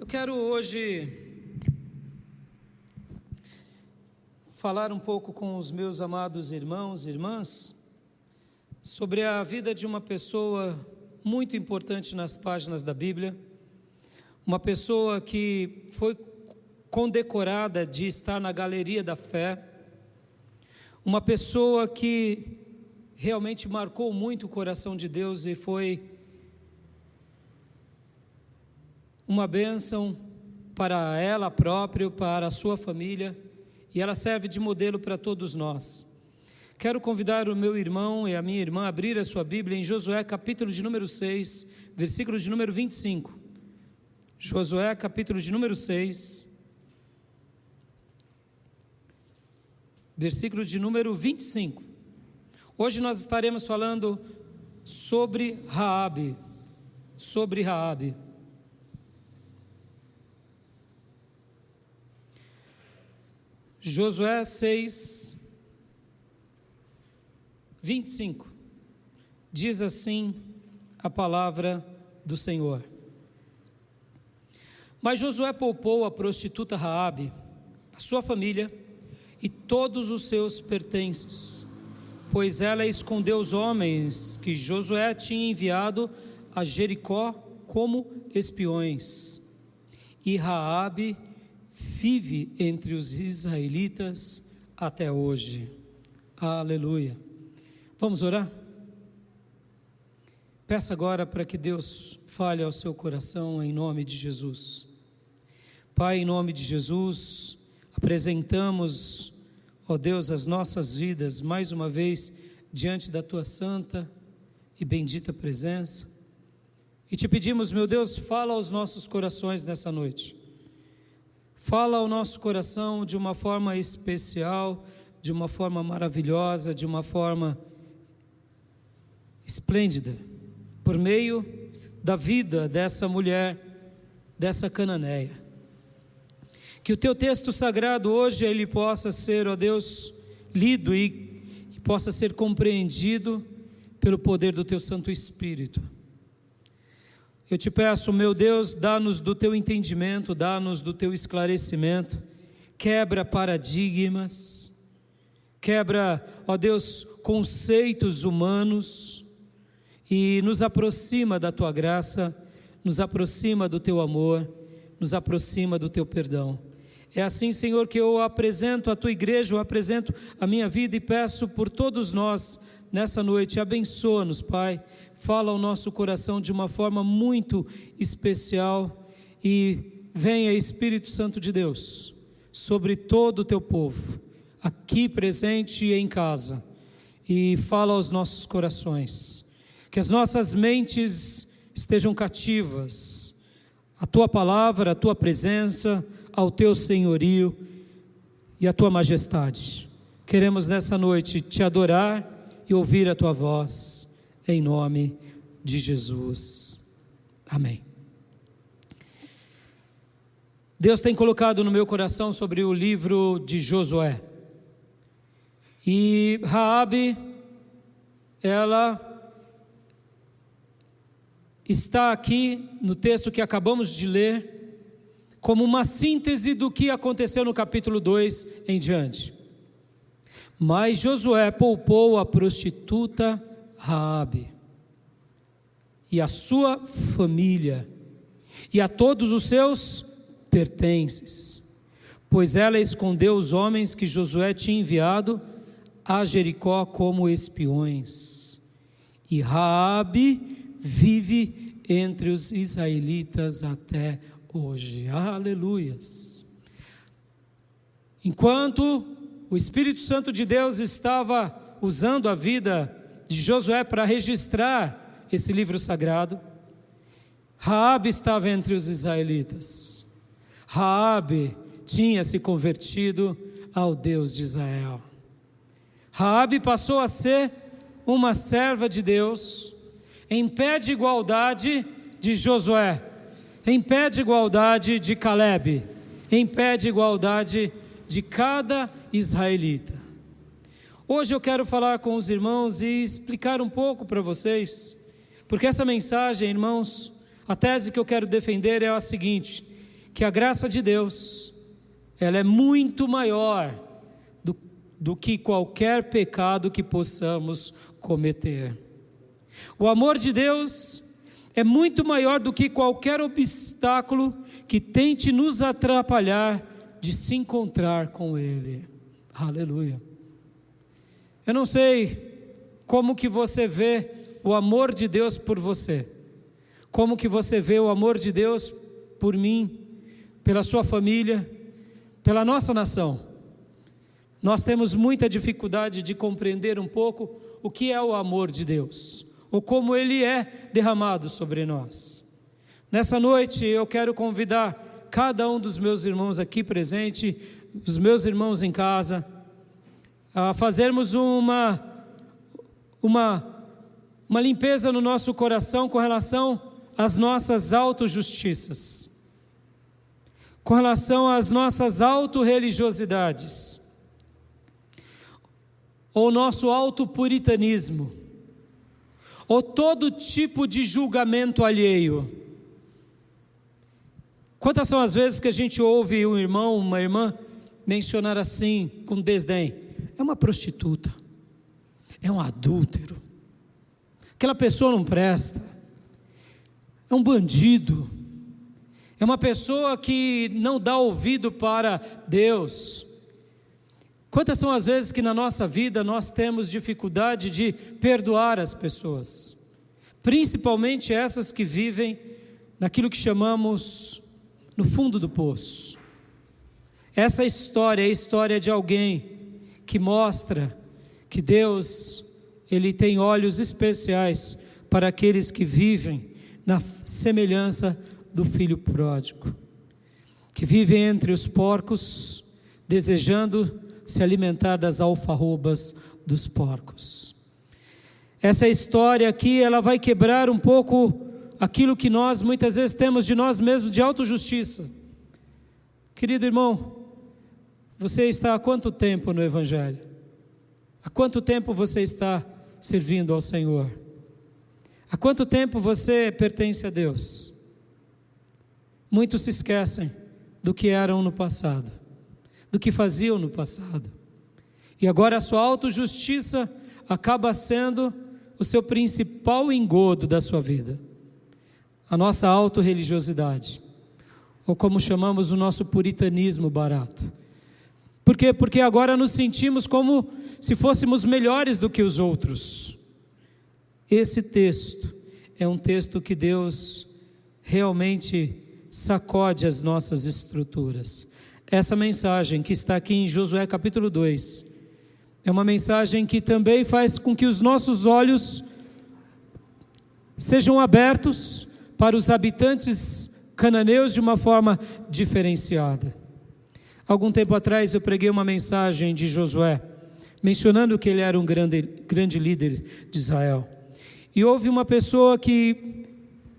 Eu quero hoje falar um pouco com os meus amados irmãos e irmãs sobre a vida de uma pessoa muito importante nas páginas da Bíblia, uma pessoa que foi condecorada de estar na galeria da fé, uma pessoa que realmente marcou muito o coração de Deus e foi uma bênção para ela própria, para a sua família, e ela serve de modelo para todos nós. Quero convidar o meu irmão e a minha irmã a abrir a sua Bíblia em Josué, capítulo de número 6, versículo de número 25. Josué, capítulo de número 6, versículo de número 25. Hoje nós estaremos falando sobre Raabe, Josué 6, 25, diz assim a palavra do Senhor: Mas Josué poupou a prostituta Raabe, a sua família e todos os seus pertences, pois ela escondeu os homens que Josué tinha enviado a Jericó como espiões, e Raabe vive entre os israelitas até hoje. Aleluia. Vamos orar? Peça agora para que Deus fale ao seu coração em nome de Jesus. Pai, em nome de Jesus, apresentamos, ó Deus, as nossas vidas mais uma vez diante da tua santa e bendita presença, e te pedimos, meu Deus, fala aos nossos corações nessa noite. Fala ao nosso coração de uma forma especial, de uma forma maravilhosa, de uma forma esplêndida, por meio da vida dessa mulher, dessa cananeia. Que o teu texto sagrado hoje ele possa ser, ó Deus, lido e possa ser compreendido pelo poder do teu Santo Espírito. Eu te peço, meu Deus, dá-nos do teu entendimento, dá-nos do teu esclarecimento, quebra paradigmas, quebra, ó Deus, conceitos humanos e nos aproxima da tua graça, nos aproxima do teu amor, nos aproxima do teu perdão. É assim, Senhor, que eu apresento a tua igreja, eu apresento a minha vida e peço por todos nós nessa noite, abençoa-nos, Pai, fala ao nosso coração de uma forma muito especial e venha, Espírito Santo de Deus, sobre todo o teu povo, aqui presente e em casa, e fala aos nossos corações, que as nossas mentes estejam cativas à tua palavra, à tua presença, ao teu senhorio e à tua majestade. Queremos nessa noite te adorar e ouvir a tua voz, em nome de Jesus. Amém. Deus tem colocado no meu coração sobre o livro de Josué. E Raabe, ela está aqui no texto que acabamos de ler, como uma síntese do que aconteceu no capítulo 2 em diante. Mas Josué poupou a prostituta Raabe e a sua família e a todos os seus pertences, pois ela escondeu os homens que Josué tinha enviado a Jericó como espiões, e Raabe vive entre os israelitas até hoje. Aleluias. Enquanto o Espírito Santo de Deus estava usando a vida de Josué para registrar esse livro sagrado, Raabe estava entre os israelitas. Raabe tinha se convertido ao Deus de Israel. Raabe passou a ser uma serva de Deus, em pé de igualdade de Josué, em pé de igualdade de Calebe, em pé de igualdade de cada israelita. Hoje eu quero falar com os irmãos e explicar um pouco para vocês, porque essa mensagem, irmãos, a tese que eu quero defender é a seguinte: que a graça de Deus, ela é muito maior do que qualquer pecado que possamos cometer. O amor de Deus é muito maior do que qualquer obstáculo que tente nos atrapalhar de se encontrar com Ele. Aleluia. Eu não sei como que você vê o amor de Deus por você, como que você vê o amor de Deus por mim, pela sua família, pela nossa nação. Nós temos muita dificuldade de compreender um pouco o que é o amor de Deus, ou como Ele é derramado sobre nós. Nessa noite eu quero convidar cada um dos meus irmãos aqui presente, os meus irmãos em casa, a fazermos uma limpeza no nosso coração com relação às nossas autojustiças, com relação às nossas autorreligiosidades, ou nosso autopuritanismo, ou todo tipo de julgamento alheio. Quantas são as vezes que a gente ouve um irmão, uma irmã mencionar assim, com desdém: é uma prostituta, é um adúltero, aquela pessoa não presta, é um bandido, é uma pessoa que não dá ouvido para Deus. Quantas são as vezes que na nossa vida nós temos dificuldade de perdoar as pessoas, principalmente essas que vivem naquilo que chamamos no fundo do poço. Essa história é a história de alguém que mostra que Deus, Ele tem olhos especiais para aqueles que vivem na semelhança do filho pródigo, que vivem entre os porcos, desejando se alimentar das alfarrobas dos porcos. Essa história aqui, ela vai quebrar um pouco aquilo que nós muitas vezes temos de nós mesmos de autojustiça. Querido irmão, você está há quanto tempo no Evangelho? Há quanto tempo você está servindo ao Senhor? Há quanto tempo você pertence a Deus? Muitos se esquecem do que eram no passado, do que faziam no passado, e agora a sua autojustiça acaba sendo o seu principal engodo da sua vida, a nossa autorreligiosidade, ou como chamamos o nosso puritanismo barato. Por quê? Porque agora nos sentimos como se fôssemos melhores do que os outros. Esse texto é um texto que Deus realmente sacode as nossas estruturas. Essa mensagem que está aqui em Josué capítulo 2, é uma mensagem que também faz com que os nossos olhos sejam abertos para os habitantes cananeus de uma forma diferenciada. Algum tempo atrás eu preguei uma mensagem de Josué, mencionando que ele era um grande líder de Israel. E houve uma pessoa que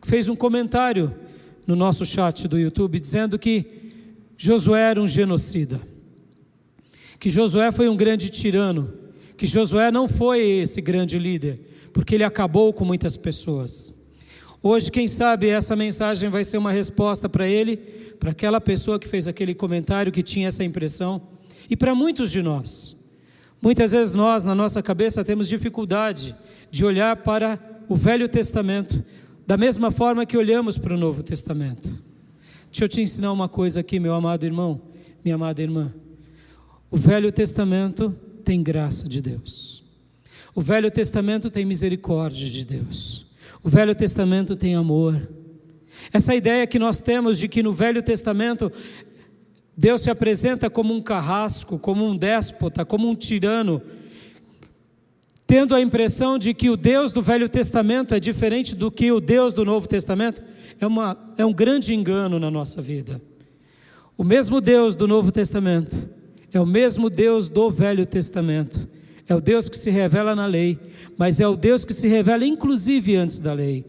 fez um comentário no nosso chat do YouTube, dizendo que Josué era um genocida, que Josué foi um grande tirano, que Josué não foi esse grande líder, porque ele acabou com muitas pessoas. Hoje, quem sabe, essa mensagem vai ser uma resposta para ele, para aquela pessoa que fez aquele comentário, que tinha essa impressão, e para muitos de nós. Muitas vezes nós, na nossa cabeça, temos dificuldade de olhar para o Velho Testamento, da mesma forma que olhamos para o Novo Testamento. Deixa eu te ensinar uma coisa aqui, meu amado irmão, minha amada irmã. O Velho Testamento tem graça de Deus. O Velho Testamento tem misericórdia de Deus. O Velho Testamento tem amor. Essa ideia que nós temos de que no Velho Testamento Deus se apresenta como um carrasco, como um déspota, como um tirano, tendo a impressão de que o Deus do Velho Testamento é diferente do que o Deus do Novo Testamento, é um grande engano na nossa vida. O mesmo Deus do Novo Testamento é o mesmo Deus do Velho Testamento. É o Deus que se revela na lei, mas é o Deus que se revela inclusive antes da lei,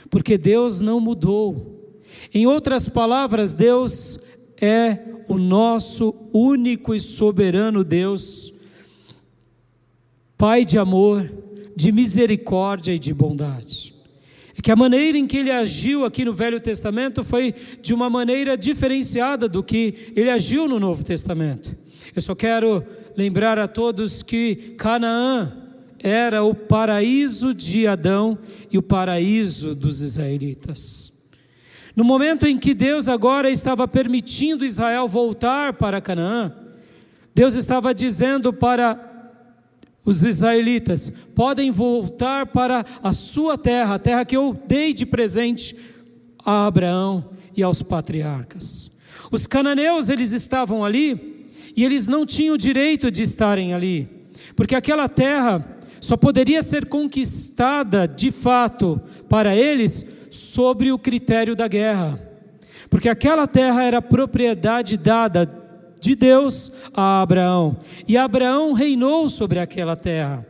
porque Deus não mudou. Em outras palavras, Deus é o nosso único e soberano Deus, Pai de amor, de misericórdia e de bondade. É que a maneira em que ele agiu aqui no Velho Testamento foi de uma maneira diferenciada do que ele agiu no Novo Testamento. Eu só quero lembrar a todos que Canaã era o paraíso de Adão e o paraíso dos israelitas. No momento em que Deus agora estava permitindo Israel voltar para Canaã, Deus estava dizendo para os israelitas: podem voltar para a sua terra, a terra que eu dei de presente a Abraão e aos patriarcas. Os cananeus, eles estavam ali e eles não tinham o direito de estarem ali, porque aquela terra só poderia ser conquistada de fato para eles sobre o critério da guerra, porque aquela terra era propriedade dada de Deus a Abraão, e Abraão reinou sobre aquela terra.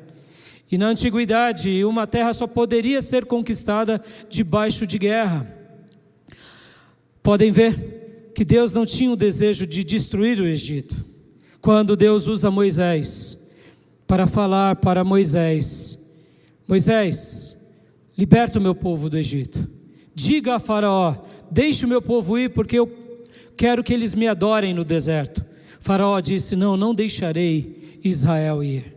E na antiguidade, uma terra só poderia ser conquistada debaixo de guerra. Podem ver que Deus não tinha o desejo de destruir o Egito. Quando Deus usa Moisés para falar para Moisés: Moisés, liberta o meu povo do Egito. Diga a Faraó: deixe o meu povo ir, porque eu quero que eles me adorem no deserto. Faraó disse: não deixarei Israel ir.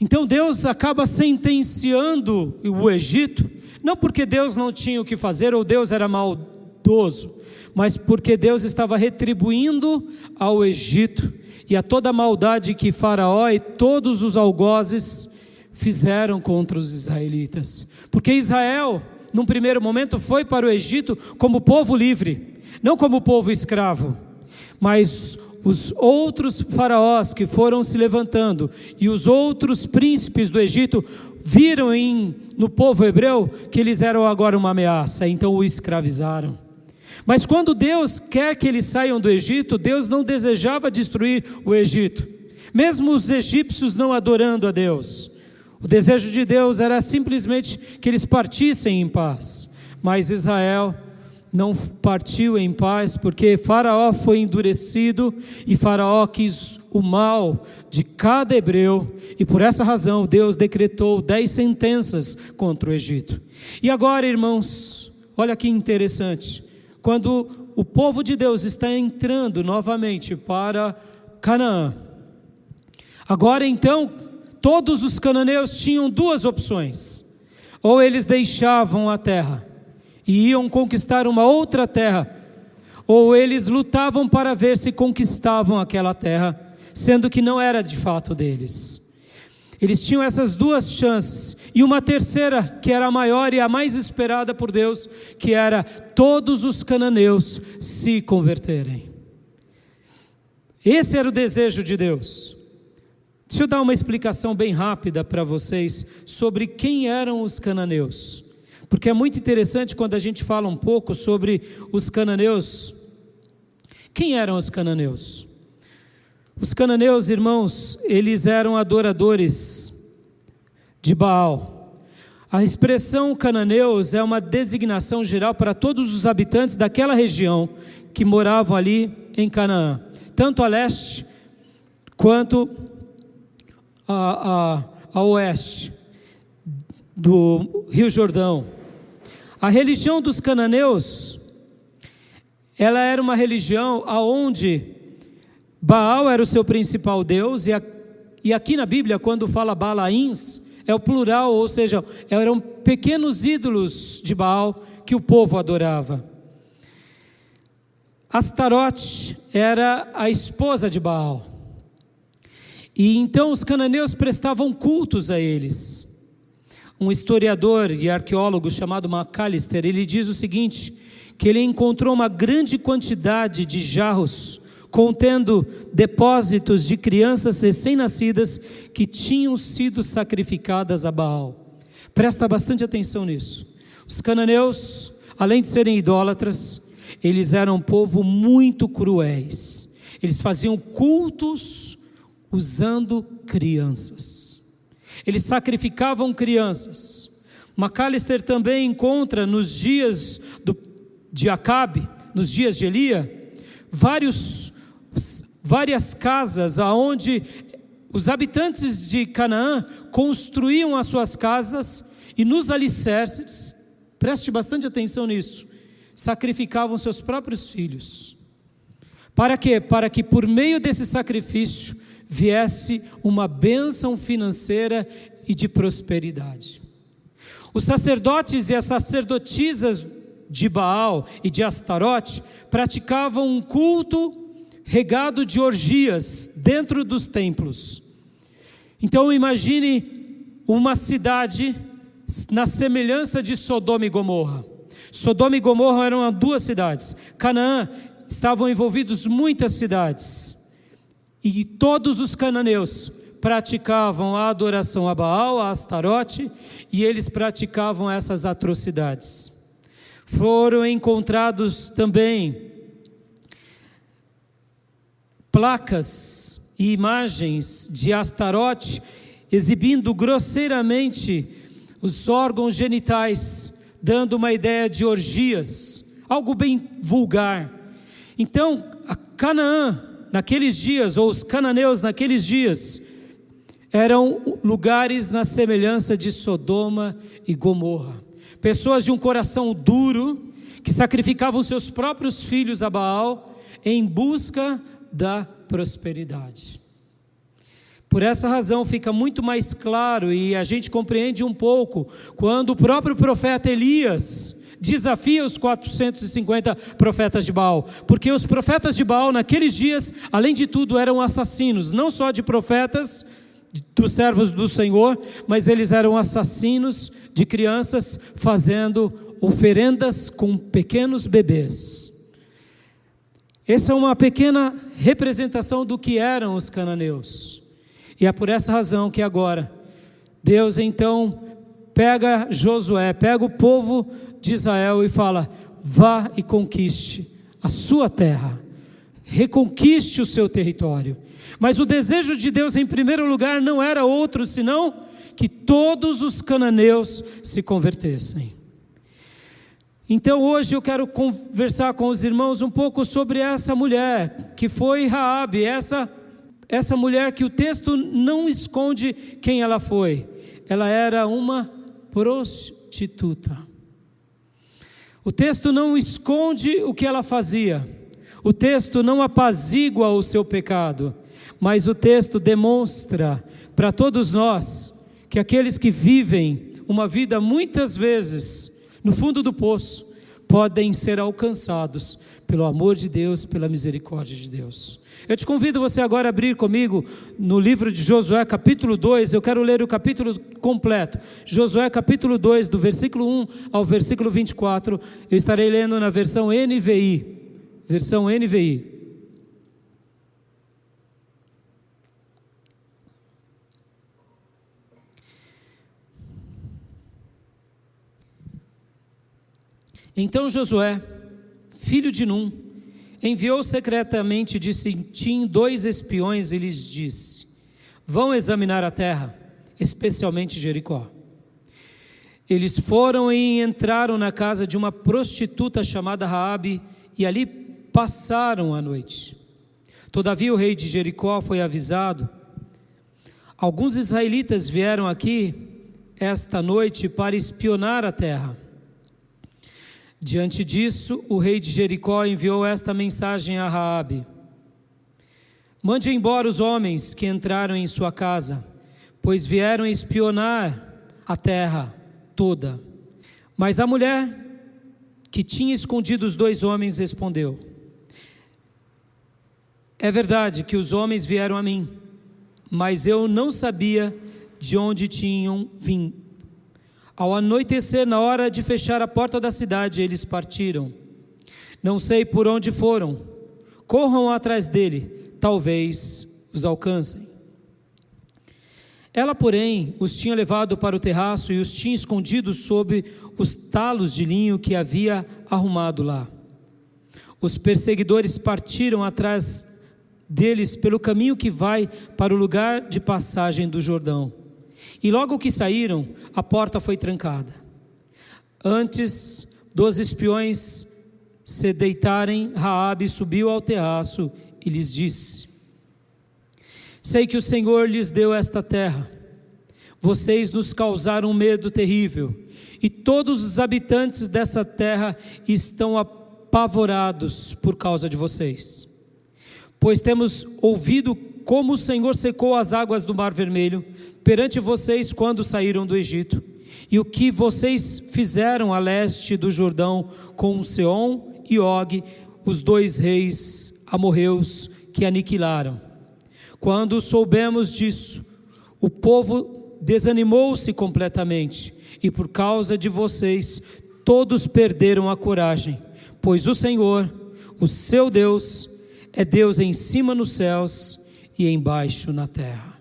Então Deus acaba sentenciando o Egito, não porque Deus não tinha o que fazer ou Deus era maldoso, mas porque Deus estava retribuindo ao Egito e a toda a maldade que Faraó e todos os algozes fizeram contra os israelitas. Porque Israel, num primeiro momento, foi para o Egito como povo livre, não como povo escravo. Mas os outros faraós que foram se levantando e os outros príncipes do Egito viram no povo hebreu que eles eram agora uma ameaça, então o escravizaram. Mas quando Deus quer que eles saiam do Egito, Deus não desejava destruir o Egito, mesmo os egípcios não adorando a Deus. O desejo de Deus era simplesmente que eles partissem em paz, mas Israel não partiu em paz, porque Faraó foi endurecido e Faraó quis o mal de cada hebreu, e por essa razão Deus decretou 10 sentenças contra o Egito. E agora, irmãos, olha que interessante, quando o povo de Deus está entrando novamente para Canaã, agora então todos os cananeus tinham duas opções: ou eles deixavam a terra e iam conquistar uma outra terra, ou eles lutavam para ver se conquistavam aquela terra, sendo que não era de fato deles. Eles tinham essas duas chances, e uma terceira, que era a maior e a mais esperada por Deus, que era todos os cananeus se converterem. Esse era o desejo de Deus. Deixa eu dar uma explicação bem rápida para vocês sobre quem eram os cananeus, porque é muito interessante quando a gente fala um pouco sobre os cananeus. Quem eram os cananeus? Os cananeus, irmãos, eles eram adoradores de Baal. A expressão cananeus é uma designação geral para todos os habitantes daquela região que moravam ali em Canaã, tanto a leste quanto a oeste do Rio Jordão. A religião dos cananeus, ela era uma religião onde Baal era o seu principal deus, e aqui na Bíblia, quando fala Balaíns, é o plural, ou seja, eram pequenos ídolos de Baal que o povo adorava. Astarote era a esposa de Baal, e então os cananeus prestavam cultos a eles. Um historiador e arqueólogo chamado Macalister, ele diz o seguinte, que ele encontrou uma grande quantidade de jarros contendo depósitos de crianças recém-nascidas que tinham sido sacrificadas a Baal. Presta bastante atenção nisso. Os cananeus, além de serem idólatras, eles eram um povo muito cruéis. Eles faziam cultos usando crianças. Eles sacrificavam crianças. Macalister também encontra nos dias de Acabe, nos dias de Elia, várias casas onde os habitantes de Canaã construíam as suas casas, e nos alicerces preste bastante atenção nisso, sacrificavam seus próprios filhos. Para quê? Para que por meio desse sacrifício viesse uma bênção financeira e de prosperidade. Os sacerdotes e as sacerdotisas de Baal e de Astarote praticavam um culto regado de orgias dentro dos templos. Então imagine uma cidade na semelhança de Sodoma e Gomorra. Sodoma e Gomorra eram duas cidades. Canaã estavam envolvidos muitas cidades. E todos os cananeus praticavam a adoração a Baal, a Astarote, e eles praticavam essas atrocidades. Foram encontrados também placas e imagens de Astarote exibindo grosseiramente os órgãos genitais, dando uma ideia de orgias, algo bem vulgar. Então, a Canaã naqueles dias, ou os cananeus naqueles dias, eram lugares na semelhança de Sodoma e Gomorra. Pessoas de um coração duro, que sacrificavam seus próprios filhos a Baal, em busca da prosperidade. Por essa razão fica muito mais claro, e a gente compreende um pouco, quando o próprio profeta Elias desafia os 450 profetas de Baal, porque os profetas de Baal naqueles dias, além de tudo, eram assassinos, não só de profetas, dos servos do Senhor, mas eles eram assassinos de crianças, fazendo oferendas com pequenos bebês. Essa é uma pequena representação do que eram os cananeus, e é por essa razão que agora, Deus então pega Josué, pega o povo de Israel e fala: vá e conquiste a sua terra, reconquiste o seu território. Mas o desejo de Deus em primeiro lugar não era outro senão que todos os cananeus se convertessem. Então hoje eu quero conversar com os irmãos um pouco sobre essa mulher que foi Raabe, essa mulher que o texto não esconde quem ela foi. Ela era uma prostituta. O texto não esconde o que ela fazia, o texto não apazigua o seu pecado, mas o texto demonstra para todos nós que aqueles que vivem uma vida muitas vezes no fundo do poço podem ser alcançados pelo amor de Deus, pela misericórdia de Deus. Eu te convido você agora a abrir comigo no livro de Josué capítulo 2, eu quero ler o capítulo completo, Josué capítulo 2, do versículo 1 ao versículo 24, eu estarei lendo na versão NVI, Então Josué, filho de Num, enviou secretamente de Sitim 2 espiões e lhes disse: vão examinar a terra, especialmente Jericó. Eles foram e entraram na casa de uma prostituta chamada Raabe e ali passaram a noite. Todavia o rei de Jericó foi avisado: alguns israelitas vieram aqui esta noite para espionar a terra. Diante disso, o rei de Jericó enviou esta mensagem a Raabe: mande embora os homens que entraram em sua casa, pois vieram espionar a terra toda. Mas a mulher que tinha escondido os 2 homens respondeu: é verdade que os homens vieram a mim, mas eu não sabia de onde tinham vindo. Ao anoitecer, na hora de fechar a porta da cidade, eles partiram. Não sei por onde foram. Corram atrás dele, talvez os alcancem. Ela, porém, os tinha levado para o terraço e os tinha escondidos sob os talos de linho que havia arrumado lá. Os perseguidores partiram atrás deles pelo caminho que vai para o lugar de passagem do Jordão. E logo que saíram, a porta foi trancada. Antes dos espiões se deitarem, Raabe subiu ao terraço e lhes disse: sei que o Senhor lhes deu esta terra. Vocês nos causaram um medo terrível e todos os habitantes dessa terra estão apavorados por causa de vocês. Pois temos ouvido como o Senhor secou as águas do Mar Vermelho perante vocês quando saíram do Egito, e o que vocês fizeram a leste do Jordão com Seom e Og, os dois reis amorreus que aniquilaram. Quando soubemos disso, o povo desanimou-se completamente, e por causa de vocês, todos perderam a coragem, pois o Senhor, o seu Deus, é Deus em cima nos céus e embaixo na terra.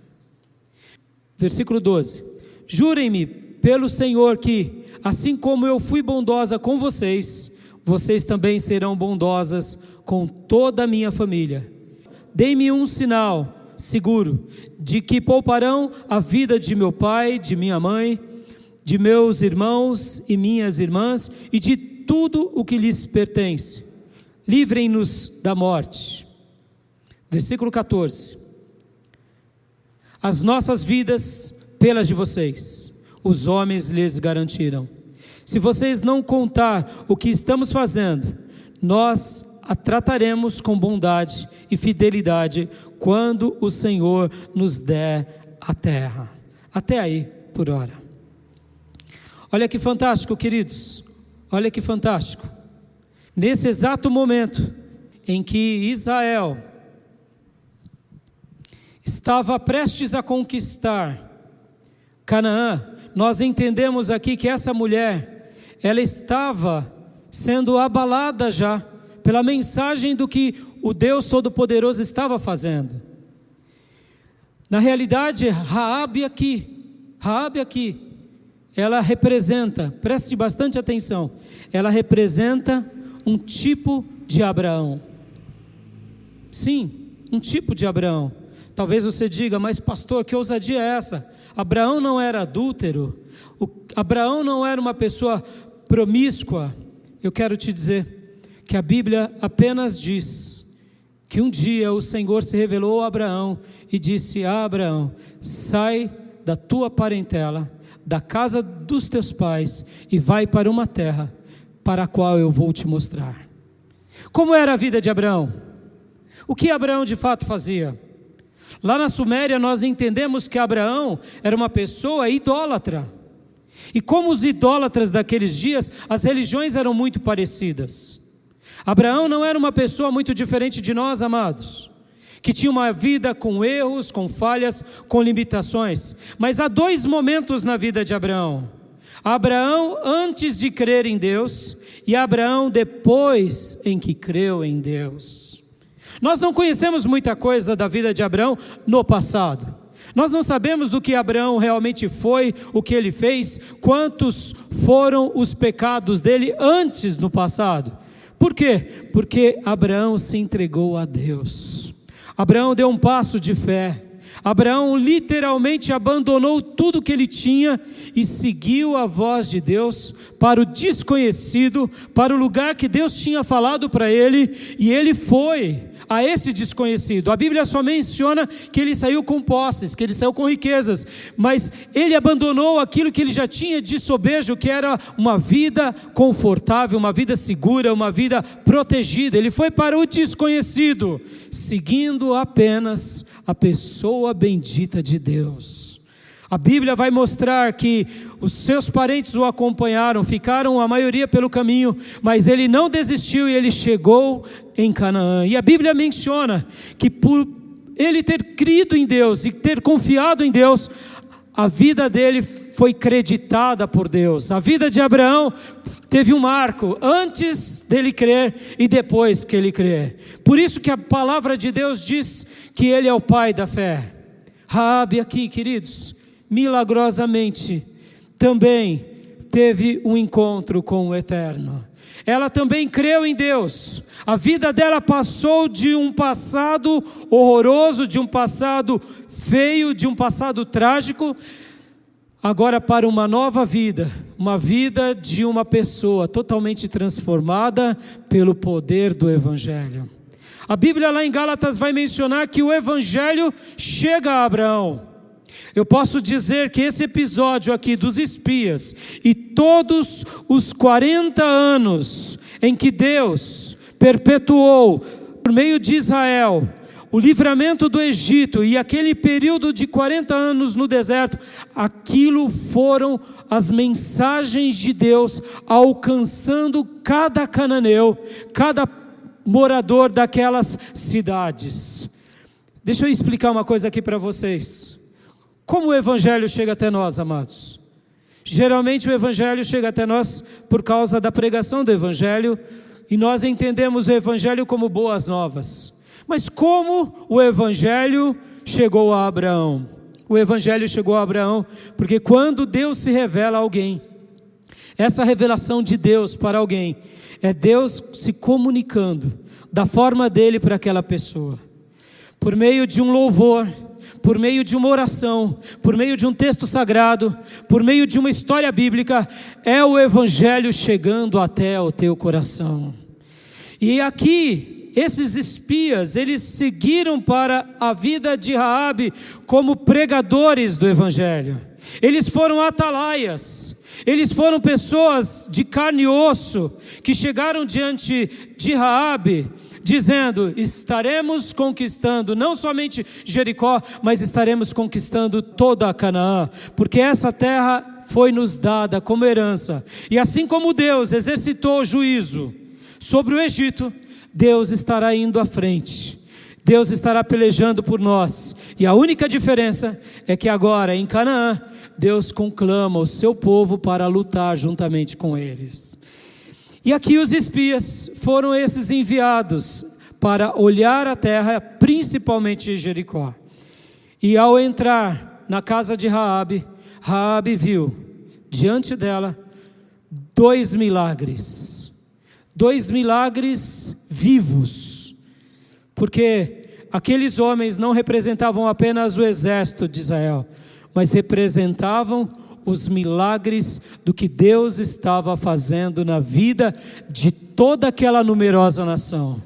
Versículo 12: Jurem-me pelo Senhor que, assim como eu fui bondosa com vocês, vocês também serão bondosas com toda a minha família. Deem-me um sinal seguro de que pouparão a vida de meu pai, de minha mãe, de meus irmãos e minhas irmãs e de tudo o que lhes pertence. Livrem-nos da morte. Versículo 14: As nossas vidas pelas de vocês, os homens lhes garantiram. Se vocês não contar o que estamos fazendo, nós a trataremos com bondade e fidelidade quando o Senhor nos der a terra. Até aí, por hora. Olha que fantástico, queridos. Olha que fantástico. Nesse exato momento em que Israel estava prestes a conquistar Canaã, nós entendemos aqui que essa mulher, ela estava sendo abalada já pela mensagem do que o Deus Todo-Poderoso estava fazendo. Na realidade, Raabe aqui, ela representa, preste bastante atenção, ela representa um tipo de Abraão. Sim, um tipo de Abraão. Talvez você diga, mas pastor, que ousadia é essa? Abraão não era adúltero, Abraão não era uma pessoa promíscua. Eu quero te dizer que a Bíblia apenas diz que um dia o Senhor se revelou a Abraão e disse a Abraão: sai da tua parentela, da casa dos teus pais e vai para uma terra para a qual eu vou te mostrar. Como era a vida de Abraão? O que Abraão de fato fazia? Lá na Suméria nós entendemos que Abraão era uma pessoa idólatra. E como os idólatras daqueles dias, as religiões eram muito parecidas. Abraão não era uma pessoa muito diferente de nós, amados, que tinha uma vida com erros, com falhas, com limitações. Mas há dois momentos na vida de Abraão: Abraão antes de crer em Deus e Abraão depois em que creu em Deus. Nós não conhecemos muita coisa da vida de Abraão no passado. Nós não sabemos do que Abraão realmente foi, o que ele fez, quantos foram os pecados dele antes no passado. Por quê? Porque Abraão se entregou a Deus. Abraão deu um passo de fé. Abraão literalmente abandonou tudo que ele tinha e seguiu a voz de Deus para o desconhecido, para o lugar que Deus tinha falado para ele, e ele foi a esse desconhecido. A Bíblia só menciona que ele saiu com posses, que ele saiu com riquezas, mas ele abandonou aquilo que ele já tinha de sobejo, que era uma vida confortável, uma vida segura, uma vida protegida. Ele foi para o desconhecido, seguindo apenas a pessoa bendita de Deus. A Bíblia vai mostrar que os seus parentes o acompanharam, ficaram a maioria pelo caminho, mas ele não desistiu e ele chegou em Canaã. E a Bíblia menciona que por ele ter crido em Deus e ter confiado em Deus, a vida dele foi creditada por Deus. A vida de Abraão teve um marco antes dele crer e depois que ele crer. Por isso que a palavra de Deus diz que ele é o pai da fé. Raabe aqui, queridos, milagrosamente também teve um encontro com o Eterno. Ela também creu em Deus. A vida dela passou de um passado horroroso, de um passado feio, de um passado trágico, agora para uma nova vida, uma vida de uma pessoa totalmente transformada pelo poder do Evangelho. A Bíblia lá em Gálatas vai mencionar que o Evangelho chega a Abraão. Eu posso dizer que esse episódio aqui dos espias e todos os 40 anos em que Deus perpetuou, por meio de Israel, o livramento do Egito e aquele período de 40 anos no deserto, aquilo foram as mensagens de Deus alcançando cada cananeu, cada morador daquelas cidades. Deixa eu explicar uma coisa aqui para vocês. Como o Evangelho chega até nós, amados? Geralmente o Evangelho chega até nós por causa da pregação do Evangelho, e nós entendemos o Evangelho como boas novas. Mas como o Evangelho chegou a Abraão? O Evangelho chegou a Abraão porque quando Deus se revela a alguém, essa revelação de Deus para alguém, é Deus se comunicando da forma dele para aquela pessoa, por meio de um louvor, por meio de uma oração, por meio de um texto sagrado, por meio de uma história bíblica, é o Evangelho chegando até o teu coração. E aqui, esses espias, eles seguiram para a vida de Raabe como pregadores do Evangelho. Eles foram atalaias, eles foram pessoas de carne e osso, que chegaram diante de Raabe, dizendo: estaremos conquistando não somente Jericó, mas estaremos conquistando toda a Canaã, porque essa terra foi nos dada como herança. E assim como Deus exercitou o juízo sobre o Egito, Deus estará indo à frente, Deus estará pelejando por nós, e a única diferença é que agora em Canaã, Deus conclama o seu povo para lutar juntamente com eles. E aqui os espias foram esses enviados para olhar a terra, principalmente Jericó. E ao entrar na casa de Raabe, Raabe viu diante dela 2 milagres. 2 milagres vivos. Porque aqueles homens não representavam apenas o exército de Israel, mas representavam os milagres do que Deus estava fazendo na vida de toda aquela numerosa nação.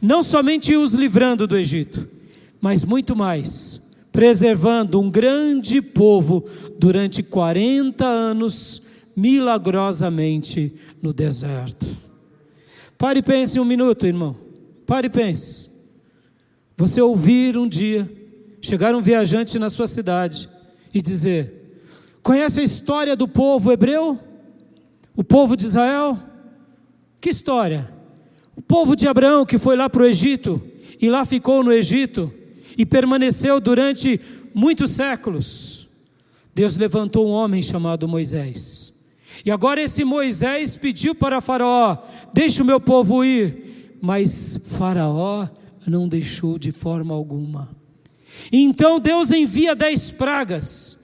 Não somente os livrando do Egito, mas muito mais, preservando um grande povo durante 40 anos, milagrosamente no deserto. Pare e pense um minuto, irmão. Pare e pense. Você ouvir um dia, chegar um viajante na sua cidade e dizer: conhece a história do povo hebreu? O povo de Israel? Que história? O povo de Abraão que foi lá para o Egito, e lá ficou no Egito, e permaneceu durante muitos séculos. Deus levantou um homem chamado Moisés, e agora esse Moisés pediu para Faraó: deixa o meu povo ir, mas Faraó não deixou de forma alguma. E então Deus envia 10 pragas,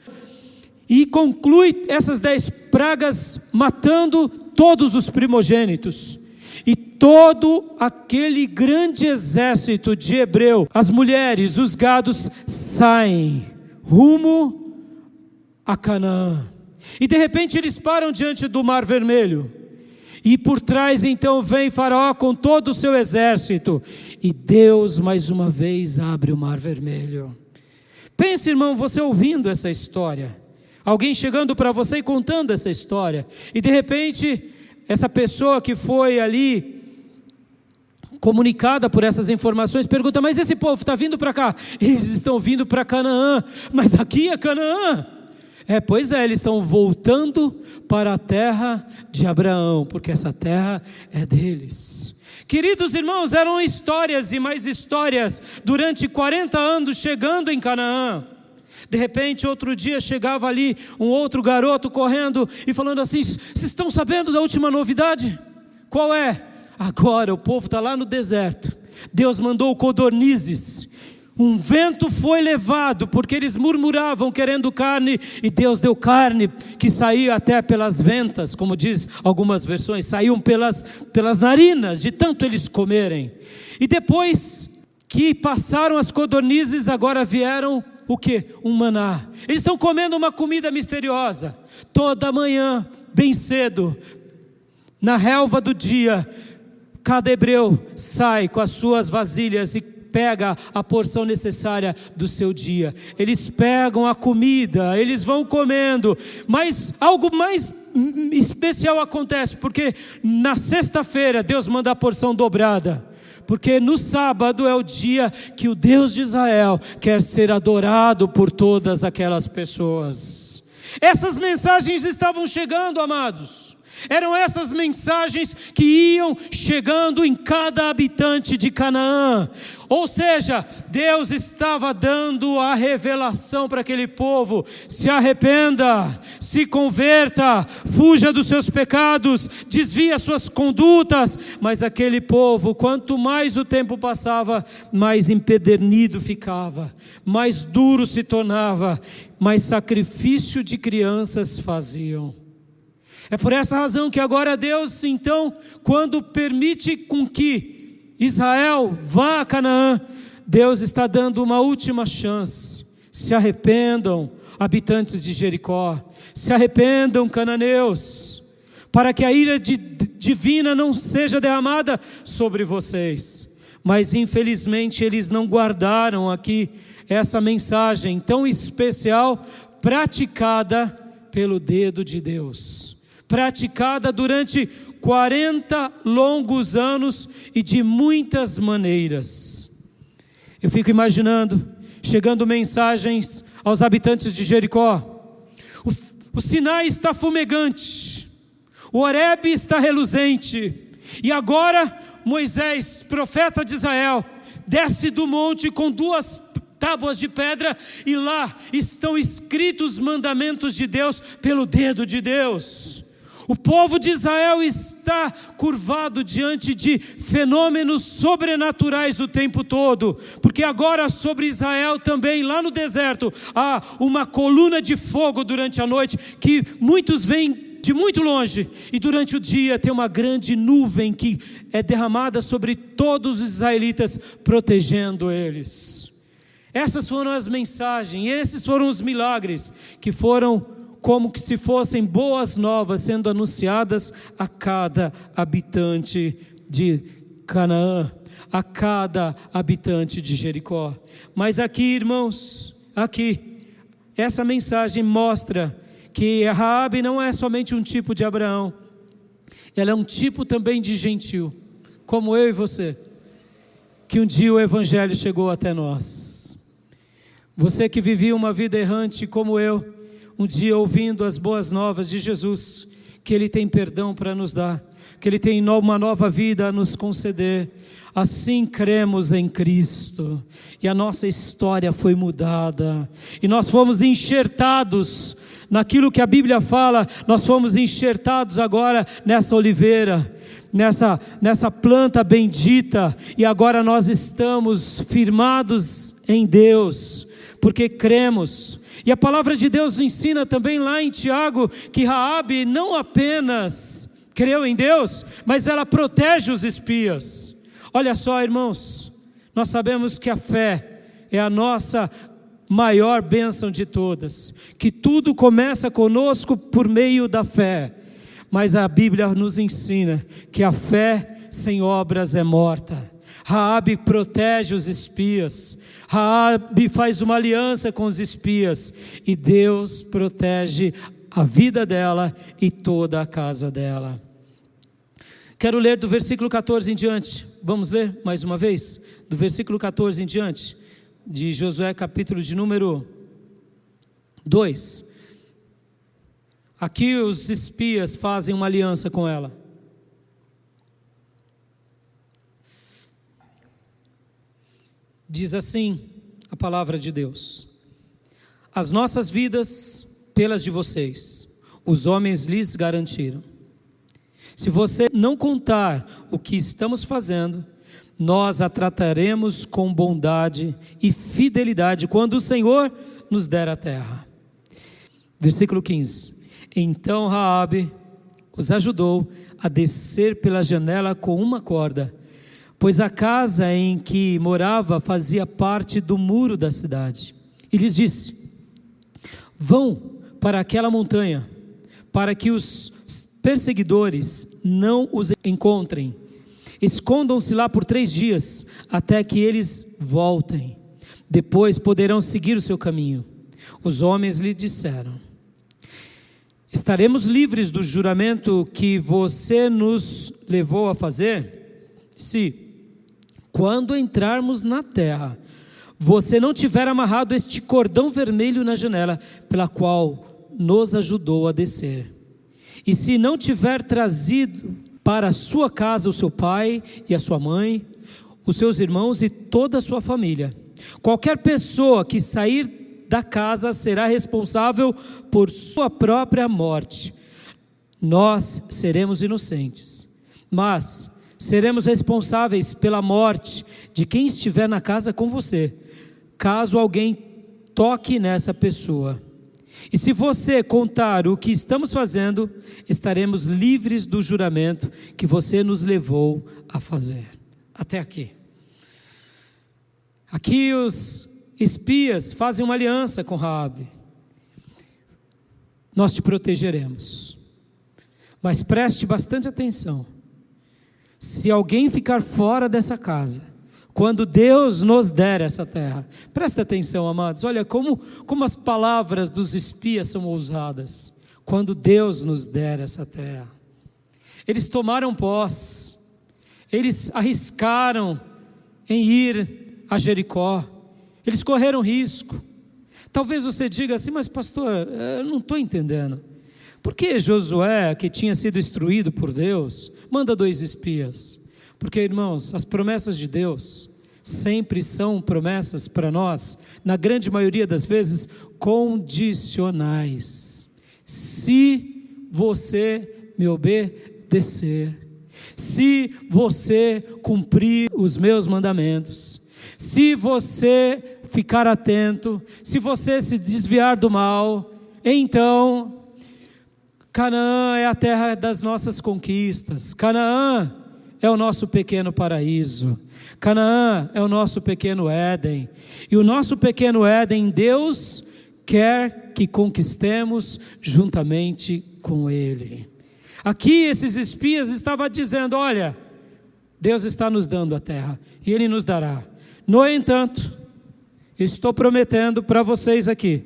e conclui essas 10 pragas matando todos os primogênitos. E todo aquele grande exército de hebreu, as mulheres, os gados, saem rumo a Canaã. E de repente eles param diante do Mar Vermelho. E por trás então vem Faraó com todo o seu exército. E Deus mais uma vez abre o Mar Vermelho. Pense, irmão, você ouvindo essa história, alguém chegando para você e contando essa história, e de repente essa pessoa que foi ali comunicada por essas informações pergunta: mas esse povo está vindo para cá? Eles estão vindo para Canaã. Mas aqui é Canaã. Pois é, eles estão voltando para a terra de Abraão, porque essa terra é deles. Queridos irmãos, eram histórias e mais histórias durante 40 anos chegando em Canaã. De repente, outro dia chegava ali um outro garoto correndo e falando assim: vocês estão sabendo da última novidade? Qual é? Agora o povo está lá no deserto. Deus mandou codornizes. Um vento foi levado, porque eles murmuravam querendo carne, e Deus deu carne que saía até pelas ventas, como diz algumas versões, saíam pelas narinas, de tanto eles comerem. E depois que passaram as codornizes, agora vieram o quê? Um maná. Eles estão comendo uma comida misteriosa. Toda manhã, bem cedo, na relva do dia, cada hebreu sai com as suas vasilhas e pega a porção necessária do seu dia. Eles pegam a comida, eles vão comendo, mas algo mais especial acontece, porque na sexta-feira Deus manda a porção dobrada. Porque no sábado é o dia que o Deus de Israel quer ser adorado por todas aquelas pessoas. Essas mensagens estavam chegando, amados. Eram essas mensagens que iam chegando em cada habitante de Canaã. Ou seja, Deus estava dando a revelação para aquele povo: se arrependa, se converta, fuja dos seus pecados, desvie as suas condutas. Mas aquele povo, quanto mais o tempo passava, mais empedernido ficava, mais duro se tornava, mais sacrifício de crianças faziam. É por essa razão que agora Deus, então, quando permite com que Israel vá a Canaã, Deus está dando uma última chance. Se arrependam, habitantes de Jericó, se arrependam, cananeus, para que a ira divina não seja derramada sobre vocês. Mas infelizmente eles não guardaram aqui essa mensagem tão especial, praticada pelo dedo de Deus, praticada durante 40 longos anos e de muitas maneiras. Eu fico imaginando, chegando mensagens aos habitantes de Jericó: o Sinai está fumegante, o Horebe está reluzente, e agora Moisés, profeta de Israel, desce do monte com 2 tábuas de pedra, e lá estão escritos os mandamentos de Deus pelo dedo de Deus. O povo de Israel está curvado diante de fenômenos sobrenaturais o tempo todo, porque agora sobre Israel também, lá no deserto, há uma coluna de fogo durante a noite, que muitos veem de muito longe, e durante o dia tem uma grande nuvem que é derramada sobre todos os israelitas, protegendo eles. Essas foram as mensagens, esses foram os milagres que foram como que se fossem boas novas sendo anunciadas a cada habitante de Canaã, a cada habitante de Jericó. Mas aqui, irmãos, essa mensagem mostra que Raabe não é somente um tipo de Abraão, ela é um tipo também de gentil, como eu e você, que um dia o evangelho chegou até nós. Você que vivia uma vida errante como eu, um dia ouvindo as boas novas de Jesus, que Ele tem perdão para nos dar, que Ele tem uma nova vida a nos conceder, assim cremos em Cristo, e a nossa história foi mudada, e nós fomos enxertados naquilo que a Bíblia fala, nós fomos enxertados agora nessa oliveira, nessa planta bendita, e agora nós estamos firmados em Deus, porque cremos. E a palavra de Deus ensina também lá em Tiago, que Raabe não apenas creu em Deus, mas ela protege os espias. Olha só, irmãos, nós sabemos que a fé é a nossa maior bênção de todas, que tudo começa conosco por meio da fé, mas a Bíblia nos ensina que a fé sem obras é morta. Raabe protege os espias, Raabe faz uma aliança com os espias, e Deus protege a vida dela e toda a casa dela. Quero ler do versículo 14 em diante, vamos ler mais uma vez? Do versículo 14 em diante, de Josué capítulo de número 2. Aqui os espias fazem uma aliança com ela. Diz assim a palavra de Deus: as nossas vidas pelas de vocês, os homens lhes garantiram. Se você não contar o que estamos fazendo, nós a trataremos com bondade e fidelidade quando o Senhor nos der a terra. Versículo 15. Então Raabe os ajudou a descer pela janela com uma corda, pois a casa em que morava fazia parte do muro da cidade. E lhes disse: vão para aquela montanha, para que os perseguidores não os encontrem. Escondam-se lá por 3 dias, até que eles voltem. Depois poderão seguir o seu caminho. Os homens lhe disseram: estaremos livres do juramento que você nos levou a fazer? Se, quando entrarmos na terra, você não tiver amarrado este cordão vermelho na janela, pela qual nos ajudou a descer. E se não tiver trazido para a sua casa o seu pai e a sua mãe, os seus irmãos e toda a sua família, qualquer pessoa que sair da casa será responsável por sua própria morte. Nós seremos inocentes, mas seremos responsáveis pela morte de quem estiver na casa com você, caso alguém toque nessa pessoa. E se você contar o que estamos fazendo, estaremos livres do juramento que você nos levou a fazer. Até aqui. Aqui os espias fazem uma aliança com Raabe. Nós te protegeremos. Mas preste bastante atenção. Se alguém ficar fora dessa casa, quando Deus nos der essa terra, presta atenção, amados, olha como as palavras dos espias são ousadas. Quando Deus nos der essa terra, eles tomaram posse, eles arriscaram em ir a Jericó, eles correram risco. Talvez você diga assim: mas pastor, eu não estou entendendo. Por que Josué, que tinha sido instruído por Deus, manda 2 espias? Porque, irmãos, as promessas de Deus sempre são promessas para nós, na grande maioria das vezes, condicionais. Se você me obedecer, se você cumprir os meus mandamentos, se você ficar atento, se você se desviar do mal, então Canaã é a terra das nossas conquistas. Canaã é o nosso pequeno paraíso. Canaã é o nosso pequeno Éden. E o nosso pequeno Éden, Deus quer que conquistemos juntamente com Ele. Aqui esses espias estavam dizendo: olha, Deus está nos dando a terra e Ele nos dará. No entanto, eu estou prometendo para vocês aqui,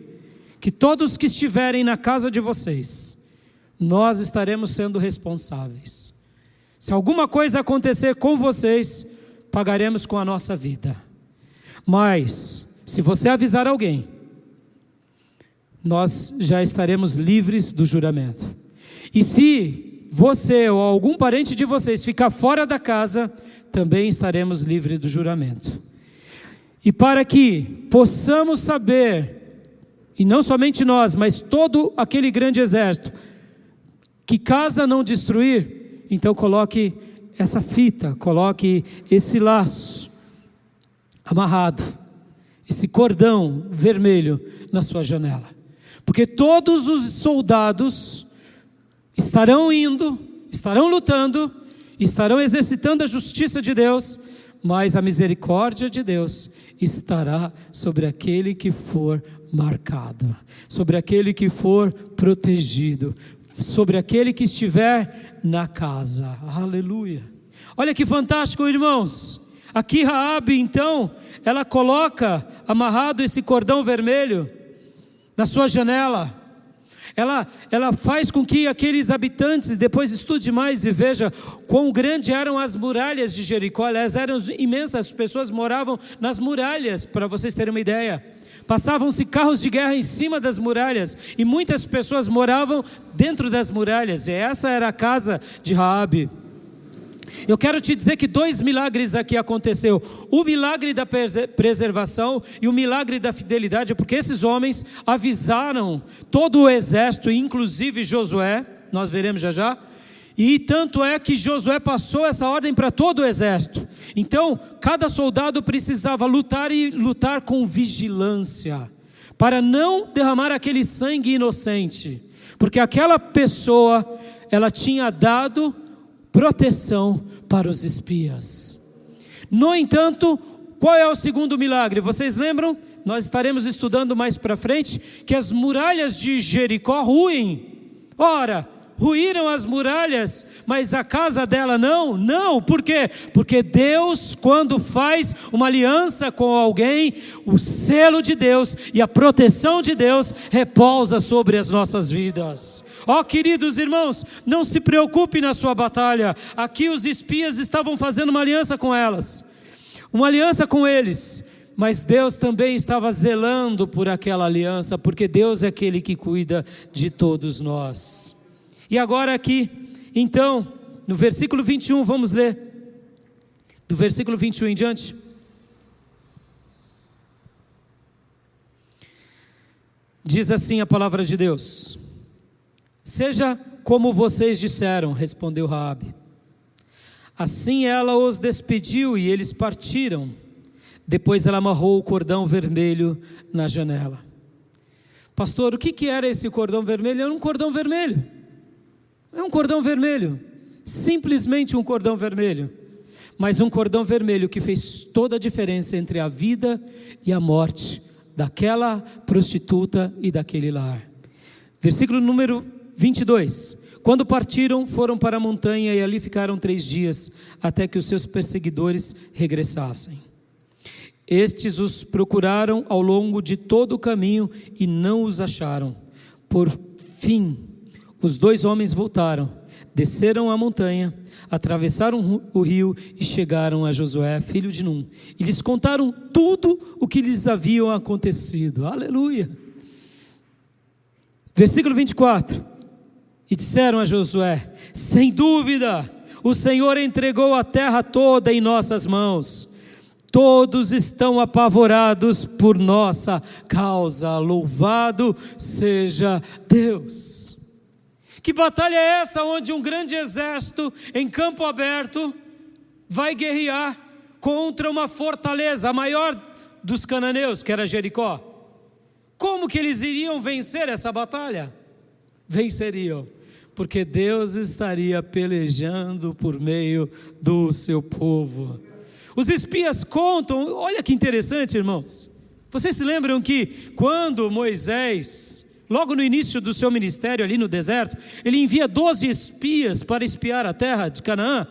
que todos que estiverem na casa de vocês, nós estaremos sendo responsáveis. Se alguma coisa acontecer com vocês, pagaremos com a nossa vida. Mas, se você avisar alguém, nós já estaremos livres do juramento. E se você ou algum parente de vocês ficar fora da casa, também estaremos livres do juramento. E para que possamos saber, e não somente nós, mas todo aquele grande exército, que casa não destruir, então coloque essa fita, coloque esse laço amarrado, esse cordão vermelho na sua janela, porque todos os soldados estarão indo, estarão lutando, estarão exercitando a justiça de Deus, mas a misericórdia de Deus estará sobre aquele que for marcado, sobre aquele que for protegido, sobre aquele que estiver na casa. Aleluia. Olha que fantástico, irmãos. Aqui Raabe, então, ela coloca amarrado esse cordão vermelho na sua janela. Ela faz com que aqueles habitantes, depois estude mais e veja quão grandes eram as muralhas de Jericó. Elas eram imensas, as pessoas moravam nas muralhas, para vocês terem uma ideia. Passavam-se carros de guerra em cima das muralhas, e muitas pessoas moravam dentro das muralhas, e essa era a casa de Raabe. Eu quero te dizer que 2 milagres aqui aconteceu: o milagre da preservação e o milagre da fidelidade, porque esses homens avisaram todo o exército, inclusive Josué, nós veremos já já, e tanto é que Josué passou essa ordem para todo o exército. Então cada soldado precisava lutar, e lutar com vigilância, para não derramar aquele sangue inocente, porque aquela pessoa, ela tinha dado proteção para os espias. No entanto, qual é o segundo milagre? Vocês lembram? Nós estaremos estudando mais para frente que as muralhas de Jericó ruem. Ora, ruíram as muralhas, mas a casa dela não. Não, por quê? Porque Deus, quando faz uma aliança com alguém, o selo de Deus e a proteção de Deus repousa sobre as nossas vidas. Ó, queridos irmãos, não se preocupe na sua batalha. Aqui os espias estavam fazendo uma aliança com elas, uma aliança com eles, mas Deus também estava zelando por aquela aliança, porque Deus é aquele que cuida de todos nós. E agora aqui, então, no versículo 21, vamos ler, do versículo 21 em diante. Diz assim a palavra de Deus: seja como vocês disseram, respondeu Raabe. Assim ela os despediu e eles partiram. Depois ela amarrou o cordão vermelho na janela. Pastor, o que era esse cordão vermelho? Era um cordão vermelho. É um cordão vermelho. Simplesmente um cordão vermelho. Mas um cordão vermelho que fez toda a diferença entre a vida e a morte daquela prostituta e daquele lar. Versículo número 22. Quando partiram, foram para a montanha e ali ficaram 3 dias, até que os seus perseguidores regressassem. Estes os procuraram ao longo de todo o caminho e não os acharam. Por fim, os 2 homens voltaram, desceram a montanha, atravessaram o rio e chegaram a Josué, filho de Num. E lhes contaram tudo o que lhes havia acontecido. Aleluia! Versículo 24. E disseram a Josué: sem dúvida, o Senhor entregou a terra toda em nossas mãos. Todos estão apavorados por nossa causa. Louvado seja Deus. Que batalha é essa onde um grande exército em campo aberto vai guerrear contra uma fortaleza, a maior dos cananeus, que era Jericó? Como que eles iriam vencer essa batalha? Venceriam, porque Deus estaria pelejando por meio do seu povo. Os espias contam, olha que interessante, irmãos. Vocês se lembram que quando Moisés, logo no início do seu ministério ali no deserto, ele envia 12 espias para espiar a terra de Canaã?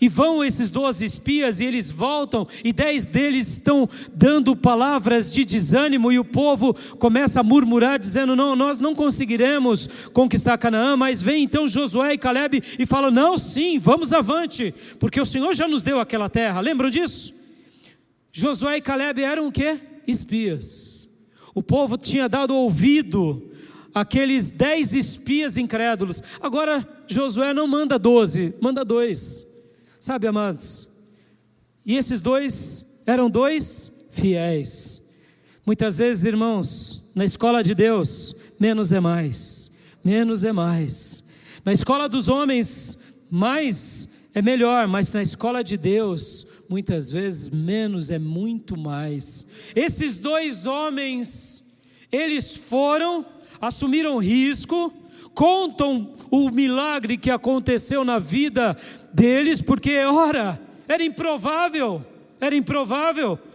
E vão esses 12 espias e eles voltam, e 10 deles estão dando palavras de desânimo, e o povo começa a murmurar, dizendo: não, nós não conseguiremos conquistar Canaã. Mas vem então Josué e Calebe e falam: não, sim, vamos avante, porque o Senhor já nos deu aquela terra. Lembram disso? Josué e Calebe eram o quê? Espias. O povo tinha dado ouvido àqueles 10 espias incrédulos. Agora Josué não manda 12, manda 2. Sabe, amados, e esses 2 eram 2 fiéis. Muitas vezes, irmãos, na escola de Deus, menos é mais, menos é mais. Na escola dos homens, mais é melhor, mas na escola de Deus, muitas vezes, menos é muito mais. Esses 2 homens, eles foram, assumiram risco, contam o milagre que aconteceu na vida deles, porque, ora, era improvável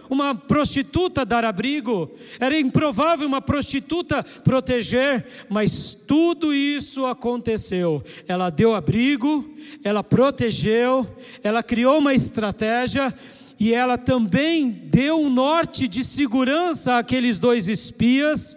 uma prostituta dar abrigo, era improvável uma prostituta proteger, mas tudo isso aconteceu. Ela deu abrigo, ela protegeu, ela criou uma estratégia, e ela também deu um norte de segurança àqueles 2 espias,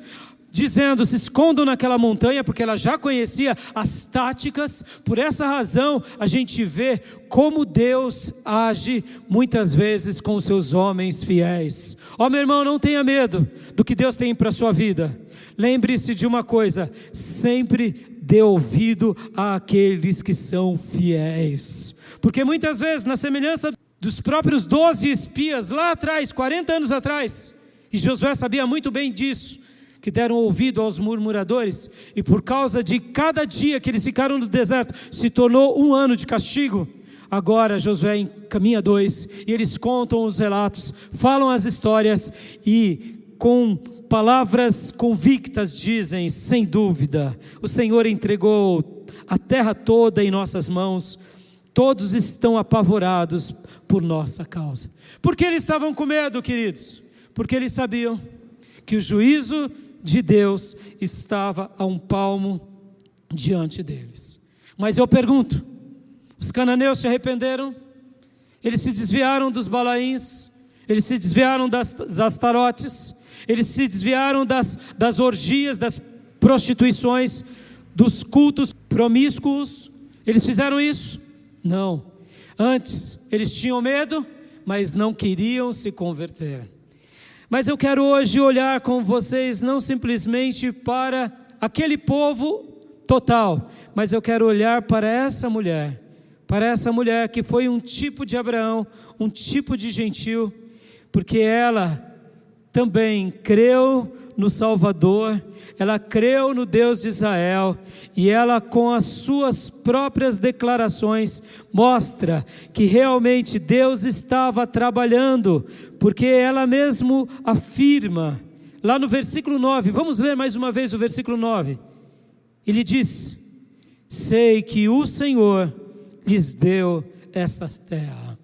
dizendo: se escondam naquela montanha, porque ela já conhecia as táticas. Por essa razão a gente vê como Deus age muitas vezes com os seus homens fiéis. Ó, meu irmão, não tenha medo do que Deus tem para a sua vida. Lembre-se de uma coisa: sempre dê ouvido àqueles que são fiéis, porque muitas vezes, na semelhança dos próprios 12 espias lá atrás, 40 anos atrás, e Josué sabia muito bem disso, que deram ouvido aos murmuradores, e por causa de cada dia que eles ficaram no deserto, se tornou 1 ano de castigo. Agora Josué encaminha 2, e eles contam os relatos, falam as histórias, e com palavras convictas dizem: sem dúvida, o Senhor entregou a terra toda em nossas mãos, todos estão apavorados por nossa causa. Por que eles estavam com medo, queridos? Porque eles sabiam que o juízo de Deus estava a um palmo diante deles. Mas eu pergunto, os cananeus se arrependeram? Eles se desviaram dos Balaíns, eles se desviaram das Astarotes, eles se desviaram das orgias, das prostituições, dos cultos promíscuos. Eles fizeram isso? Não. Antes, eles tinham medo, mas não queriam se converter. Mas eu quero hoje olhar com vocês não simplesmente para aquele povo total, mas eu quero olhar para essa mulher que foi um tipo de Abraão, um tipo de gentil, porque ela também creu no Salvador, ela creu no Deus de Israel, e ela, com as suas próprias declarações, mostra que realmente Deus estava trabalhando, porque ela mesmo afirma, lá no versículo 9, vamos ler mais uma vez o versículo 9, ele diz: sei que o Senhor lhes deu esta terra.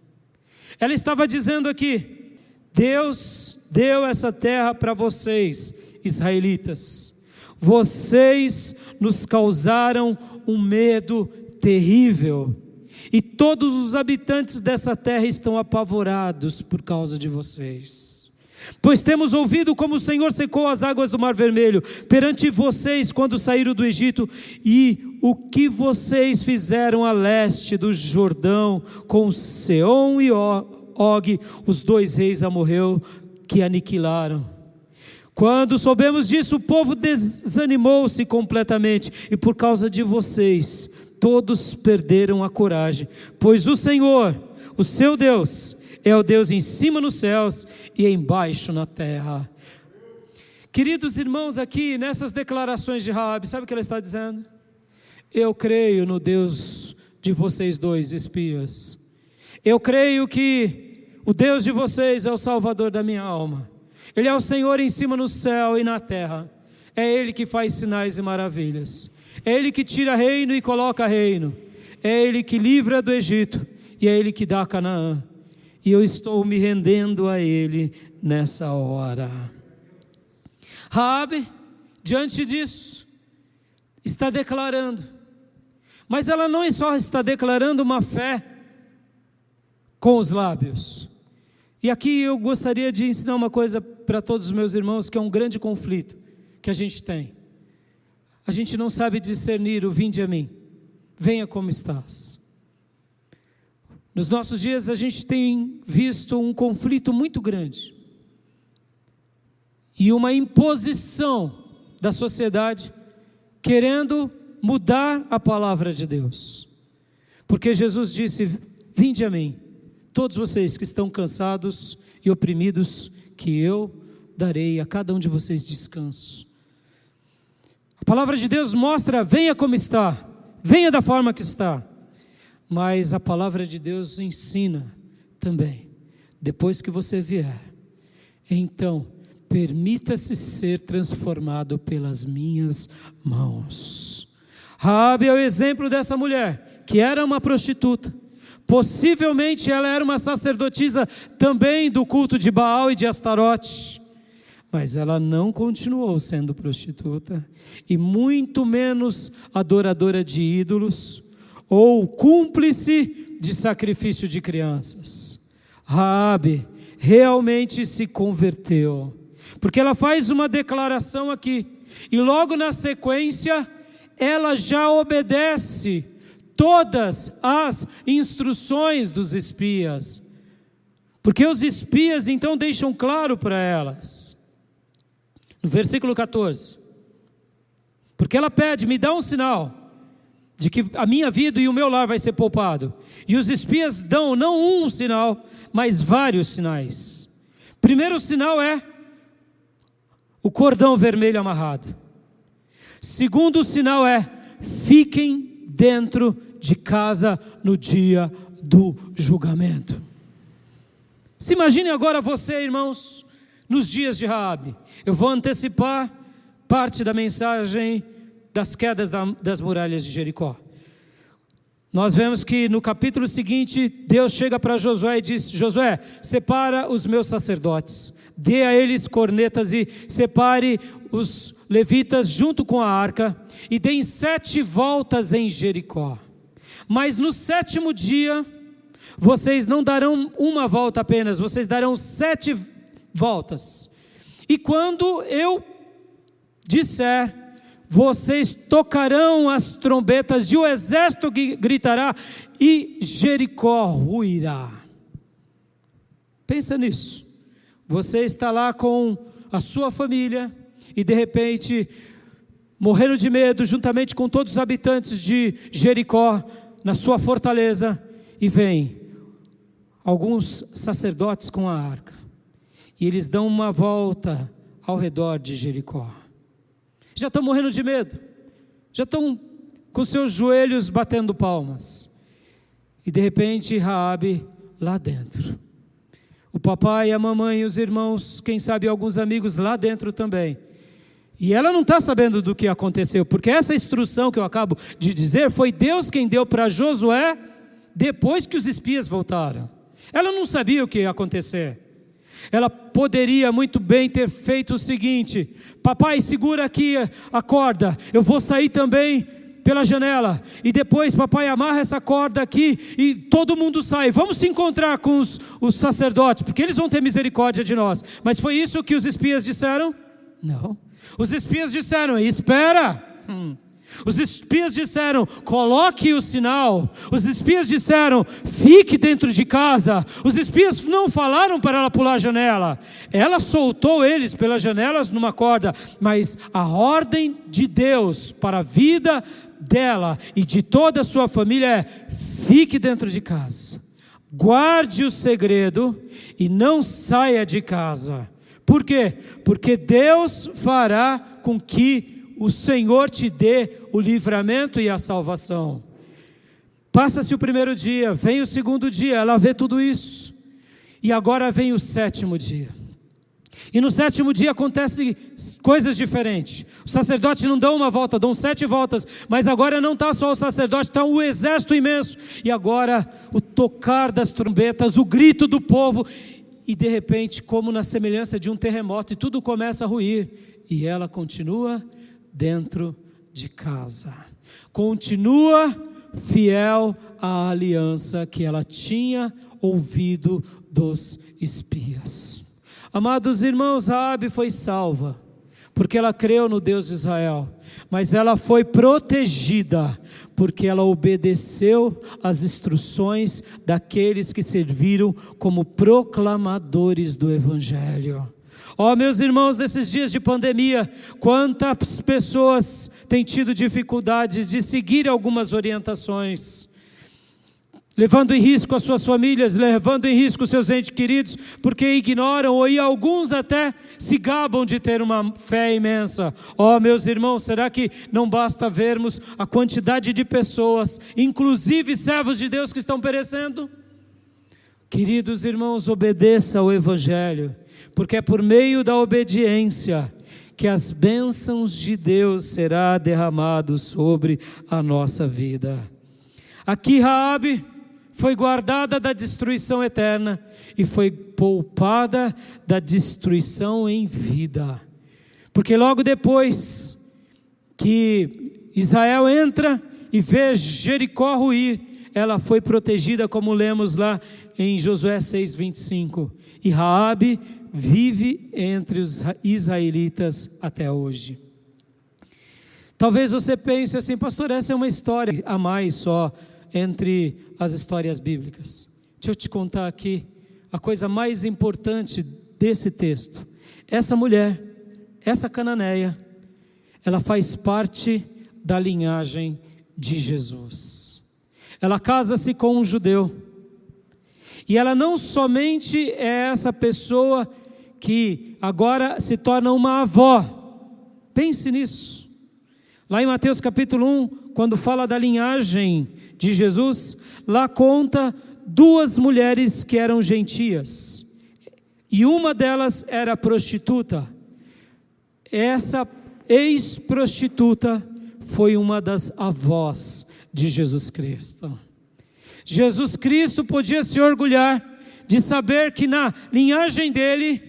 Ela estava dizendo aqui: Deus deu essa terra para vocês, israelitas. Vocês nos causaram um medo terrível, e todos os habitantes dessa terra estão apavorados por causa de vocês. Pois temos ouvido como o Senhor secou as águas do Mar Vermelho perante vocês quando saíram do Egito, e o que vocês fizeram a leste do Jordão com Seom e Og, os 2 reis amorreus que aniquilaram. Quando soubemos disso, o povo desanimou-se completamente, e por causa de vocês, todos perderam a coragem, pois o Senhor, o seu Deus, é o Deus em cima nos céus e embaixo na terra. Queridos irmãos, aqui nessas declarações de Raabe, sabe o que ela está dizendo? Eu creio no Deus de vocês 2 espias. Eu creio que o Deus de vocês é o Salvador da minha alma. Ele é o Senhor em cima no céu e na terra. É Ele que faz sinais e maravilhas. É Ele que tira reino e coloca reino. É Ele que livra do Egito, e é Ele que dá Canaã. E eu estou me rendendo a Ele nessa hora. Raabe, diante disso, está declarando. Mas ela não só está declarando uma fé com os lábios. E aqui eu gostaria de ensinar uma coisa para todos os meus irmãos, que é um grande conflito que a gente tem. A gente não sabe discernir o vinde a mim, venha como estás. Nos nossos dias a gente tem visto um conflito muito grande e uma imposição da sociedade querendo mudar a palavra de Deus, porque Jesus disse: vinde a mim, todos vocês que estão cansados e oprimidos, que eu darei a cada um de vocês descanso. A palavra de Deus mostra: venha como está, venha da forma que está. Mas a palavra de Deus ensina também: depois que você vier, então permita-se ser transformado pelas minhas mãos. Raabe é o exemplo dessa mulher, que era uma prostituta. Possivelmente ela era uma sacerdotisa também do culto de Baal e de Astarote. Mas ela não continuou sendo prostituta, e muito menos adoradora de ídolos, ou cúmplice de sacrifício de crianças. Raabe realmente se converteu, porque ela faz uma declaração aqui, e logo na sequência, ela já obedece todas as instruções dos espias, porque os espias então deixam claro para elas, no versículo 14, porque ela pede: me dá um sinal de que a minha vida e o meu lar vai ser poupado. E os espias dão não um sinal, mas vários sinais. Primeiro sinal é o cordão vermelho amarrado. Segundo sinal é: fiquem dentro de casa no dia do julgamento. Se imagine agora você, irmãos, nos dias de Raabe. Eu vou antecipar parte da mensagem das quedas das muralhas de Jericó. Nós vemos que no capítulo seguinte, Deus chega para Josué e diz: Josué, separa os meus sacerdotes, dê a eles cornetas e separe os levitas junto com a arca e deem 7 voltas em Jericó. Mas no 7º dia, vocês não darão uma volta apenas, vocês darão 7 voltas. E quando eu disser, vocês tocarão as trombetas e o exército gritará e Jericó ruirá. Pensa nisso. Você está lá com a sua família e de repente, morrendo de medo, juntamente com todos os habitantes de Jericó, na sua fortaleza, e vem alguns sacerdotes com a arca, e eles dão uma volta ao redor de Jericó. Já estão morrendo de medo, já estão com seus joelhos batendo palmas, e de repente Raabe lá dentro, o papai, a mamãe, os irmãos, quem sabe alguns amigos lá dentro também, e ela não está sabendo do que aconteceu, porque essa instrução que eu acabo de dizer, foi Deus quem deu para Josué, depois que os espias voltaram. Ela não sabia o que ia acontecer. Ela poderia muito bem ter feito o seguinte: papai, segura aqui a corda, eu vou sair também pela janela, e depois papai amarra essa corda aqui, e todo mundo sai, vamos se encontrar com os sacerdotes, porque eles vão ter misericórdia de nós. Mas foi isso que os espias disseram? Não. Os espias disseram: espera. Os espias disseram: coloque o sinal. Os espias disseram: fique dentro de casa. Os espias não falaram para ela pular a janela. Ela soltou eles pelas janelas numa corda, mas a ordem de Deus para a vida dela e de toda a sua família é: fique dentro de casa, guarde o segredo e não saia de casa. Por quê? Porque Deus fará com que o Senhor te dê o livramento e a salvação. Passa-se o 1º dia, vem o 2º dia, ela vê tudo isso, e agora vem o 7º dia, e no 7º dia acontecem coisas diferentes. Os sacerdotes não dão uma volta, dão 7 voltas, mas agora não está só o sacerdote, está um exército imenso, e agora o tocar das trombetas, o grito do povo, e de repente, como na semelhança de um terremoto, e tudo começa a ruir, e ela continua dentro de casa, continua fiel à aliança que ela tinha ouvido dos espias. Amados irmãos, Raabe foi salva, porque ela creu no Deus de Israel, mas ela foi protegida, porque ela obedeceu às instruções daqueles que serviram como proclamadores do Evangelho. Ó, meus irmãos, nesses dias de pandemia, quantas pessoas têm tido dificuldades de seguir algumas orientações, levando em risco as suas famílias, levando em risco os seus entes queridos, porque ignoram, ou e alguns até se gabam de ter uma fé imensa. Ó, meus irmãos, será que não basta vermos a quantidade de pessoas, inclusive servos de Deus, que estão perecendo? Queridos irmãos, obedeça ao Evangelho, porque é por meio da obediência que as bênçãos de Deus serão derramadas sobre a nossa vida. Aqui Raabe foi guardada da destruição eterna e foi poupada da destruição em vida, porque logo depois que Israel entra e vê Jericó ruir, ela foi protegida, como lemos lá em Josué 6:25, e Raabe vive entre os israelitas até hoje. Talvez você pense assim: pastor, essa é uma história a mais só entre as histórias bíblicas. Deixa eu te contar aqui a coisa mais importante desse texto. Essa mulher, essa cananeia, ela faz parte da linhagem de Jesus. Ela casa-se com um judeu, e ela não somente é essa pessoa que agora se torna uma avó. Pense nisso. Lá em Mateus capítulo 1, quando fala da linhagem de Jesus, lá conta 2 mulheres que eram gentias, e uma delas era prostituta. Essa ex-prostituta foi uma das avós de Jesus Cristo. Jesus Cristo podia se orgulhar de saber que na linhagem dele,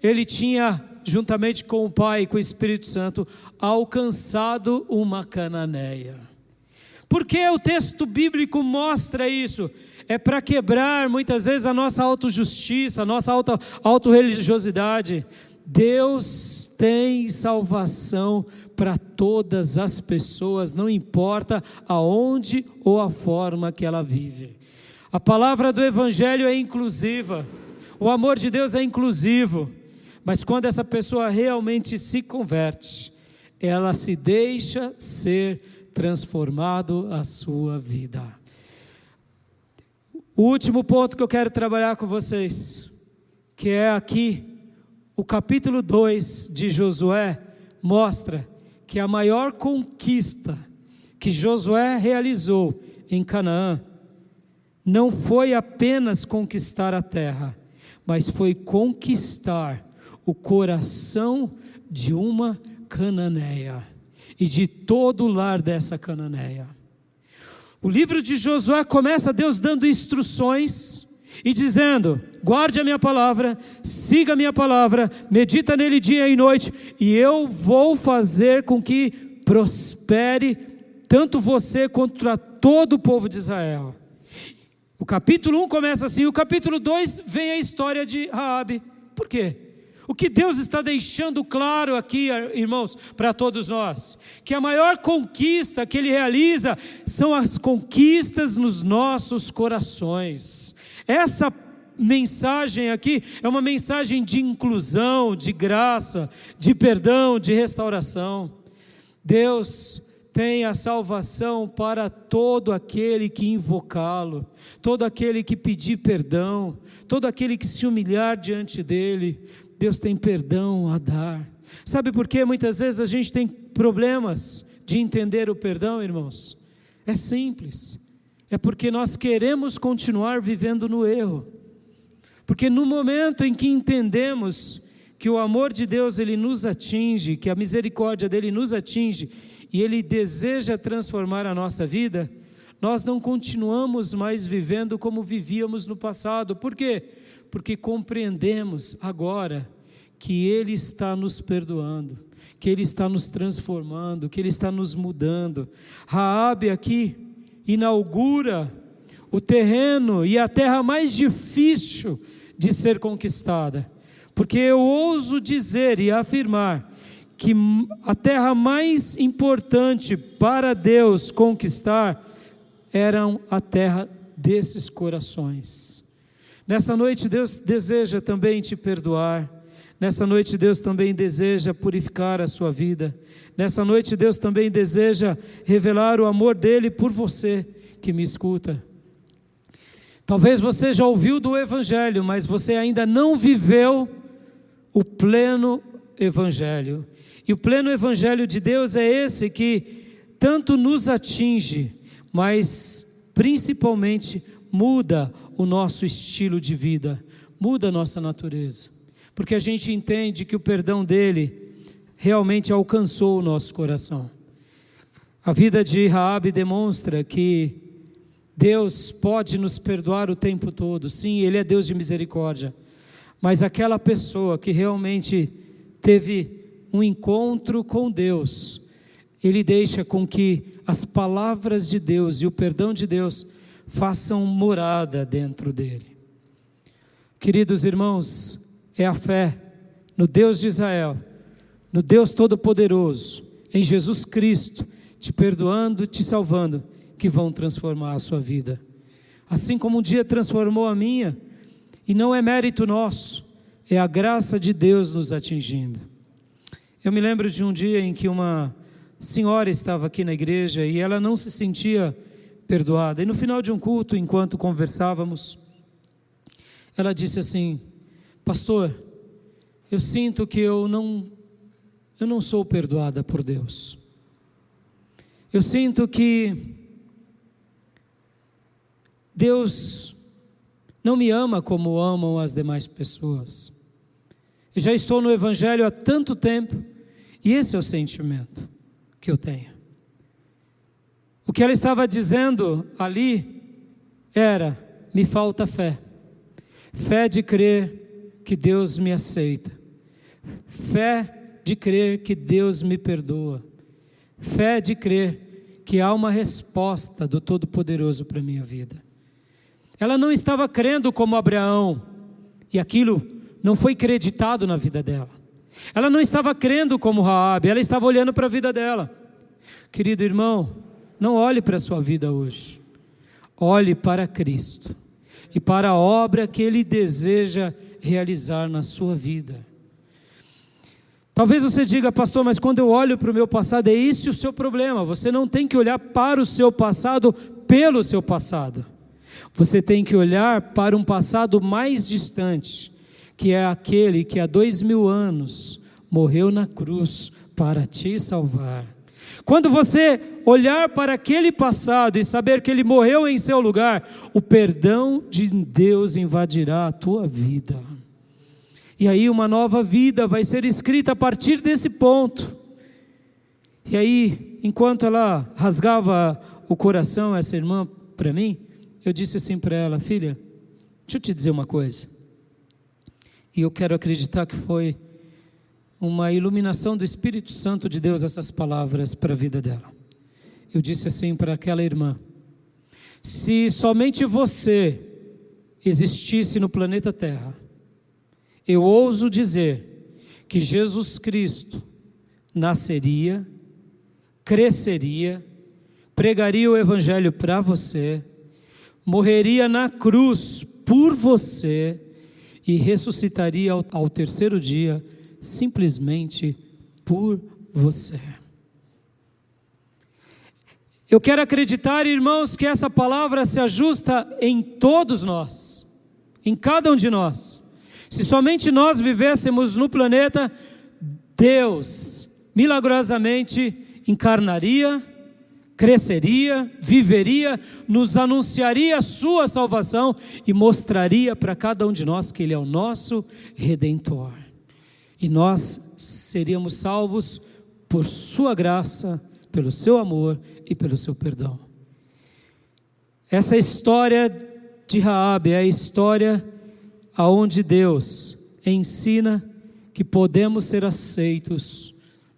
ele tinha, juntamente com o Pai e com o Espírito Santo, alcançado uma cananeia. Por que o texto bíblico mostra isso? É para quebrar muitas vezes a nossa autojustiça, a nossa autorreligiosidade. Deus tem salvação para todas as pessoas, não importa aonde ou a forma que ela vive. A palavra do Evangelho é inclusiva, o amor de Deus é inclusivo, mas quando essa pessoa realmente se converte, ela se deixa ser transformado a sua vida. O último ponto que eu quero trabalhar com vocês, que é aqui, o capítulo 2 de Josué, mostra que a maior conquista que Josué realizou em Canaã, não foi apenas conquistar a terra, mas foi conquistar o coração de uma cananeia, e de todo o lar dessa cananeia. O livro de Josué começa Deus dando instruções e dizendo: guarde a minha palavra, siga a minha palavra, medita nele dia e noite, e eu vou fazer com que prospere tanto você quanto todo o povo de Israel. O capítulo 1 começa assim, o capítulo 2 vem a história de Raabe. Por quê? O que Deus está deixando claro aqui, irmãos, para todos nós, que a maior conquista que Ele realiza são as conquistas nos nossos corações. Essa mensagem aqui é uma mensagem de inclusão, de graça, de perdão, de restauração. Deus tem a salvação para todo aquele que invocá-lo, todo aquele que pedir perdão, todo aquele que se humilhar diante dEle. Deus tem perdão a dar. Sabe por que muitas vezes a gente tem problemas de entender o perdão, irmãos? É simples, é porque nós queremos continuar vivendo no erro, porque no momento em que entendemos que o amor de Deus Ele nos atinge, que a misericórdia dEle nos atinge, e Ele deseja transformar a nossa vida, nós não continuamos mais vivendo como vivíamos no passado. Por quê? Porque compreendemos agora que Ele está nos perdoando, que Ele está nos transformando, que Ele está nos mudando. Raabe aqui inaugura o terreno e a terra mais difícil de ser conquistada, porque eu ouso dizer e afirmar que a terra mais importante para Deus conquistar era a terra desses corações. Nessa noite Deus deseja também te perdoar, nessa noite Deus também deseja purificar a sua vida, nessa noite Deus também deseja revelar o amor dEle por você que me escuta. Talvez você já ouviu do Evangelho, mas você ainda não viveu o pleno Evangelho. E o pleno Evangelho de Deus é esse que tanto nos atinge, mas principalmente muda o nosso estilo de vida, muda a nossa natureza, porque a gente entende que o perdão dele realmente alcançou o nosso coração. A vida de Raabe demonstra que Deus pode nos perdoar o tempo todo, sim, Ele é Deus de misericórdia, mas aquela pessoa que realmente teve um encontro com Deus, Ele deixa com que as palavras de Deus e o perdão de Deus façam morada dentro dele. Queridos irmãos, é a fé no Deus de Israel, no Deus Todo-Poderoso, em Jesus Cristo, te perdoando, te salvando, que vão transformar a sua vida. Assim como um dia transformou a minha, e não é mérito nosso, é a graça de Deus nos atingindo. Eu me lembro de um dia em que uma senhora estava aqui na igreja e ela não se sentia perdoada. E no final de um culto, enquanto conversávamos, ela disse assim: pastor, eu sinto que eu não sou perdoada por Deus. Eu sinto que Deus não me ama como amam as demais pessoas. Eu já estou no Evangelho há tanto tempo, e esse é o sentimento que eu tenho. O que ela estava dizendo ali era: me falta fé. Fé de crer que Deus me aceita. Fé de crer que Deus me perdoa. Fé de crer que há uma resposta do Todo-Poderoso para a minha vida. Ela não estava crendo como Abraão, e aquilo não foi creditado na vida dela. Ela não estava crendo como Raabe, ela estava olhando para a vida dela. Querido irmão, não olhe para a sua vida hoje. Olhe para Cristo e para a obra que Ele deseja realizar na sua vida. Talvez você diga: pastor, mas quando eu olho para o meu passado, é esse o seu problema. Você não tem que olhar para o seu passado pelo seu passado. Você tem que olhar para um passado mais distante, que é aquele que há 2000 anos morreu na cruz para te salvar. Quando você olhar para aquele passado e saber que Ele morreu em seu lugar, o perdão de Deus invadirá a tua vida. E aí uma nova vida vai ser escrita a partir desse ponto. E aí, enquanto ela rasgava o coração, essa irmã, para mim, eu disse assim para ela: filha, deixa eu te dizer uma coisa. E eu quero acreditar que foi uma iluminação do Espírito Santo de Deus essas palavras para a vida dela. Eu disse assim para aquela irmã: se somente você existisse no planeta Terra, eu ouso dizer que Jesus Cristo nasceria, cresceria, pregaria o Evangelho para você, morreria na cruz por você e ressuscitaria ao terceiro dia, simplesmente por você. Eu quero acreditar, irmãos, que essa palavra se ajusta em todos nós, em cada um de nós. Se somente nós vivêssemos no planeta, Deus milagrosamente encarnaria, cresceria, viveria, nos anunciaria a sua salvação e mostraria para cada um de nós que Ele é o nosso Redentor. E nós seríamos salvos por sua graça, pelo seu amor e pelo seu perdão. Essa história de Raabe é a história aonde Deus ensina que podemos ser aceitos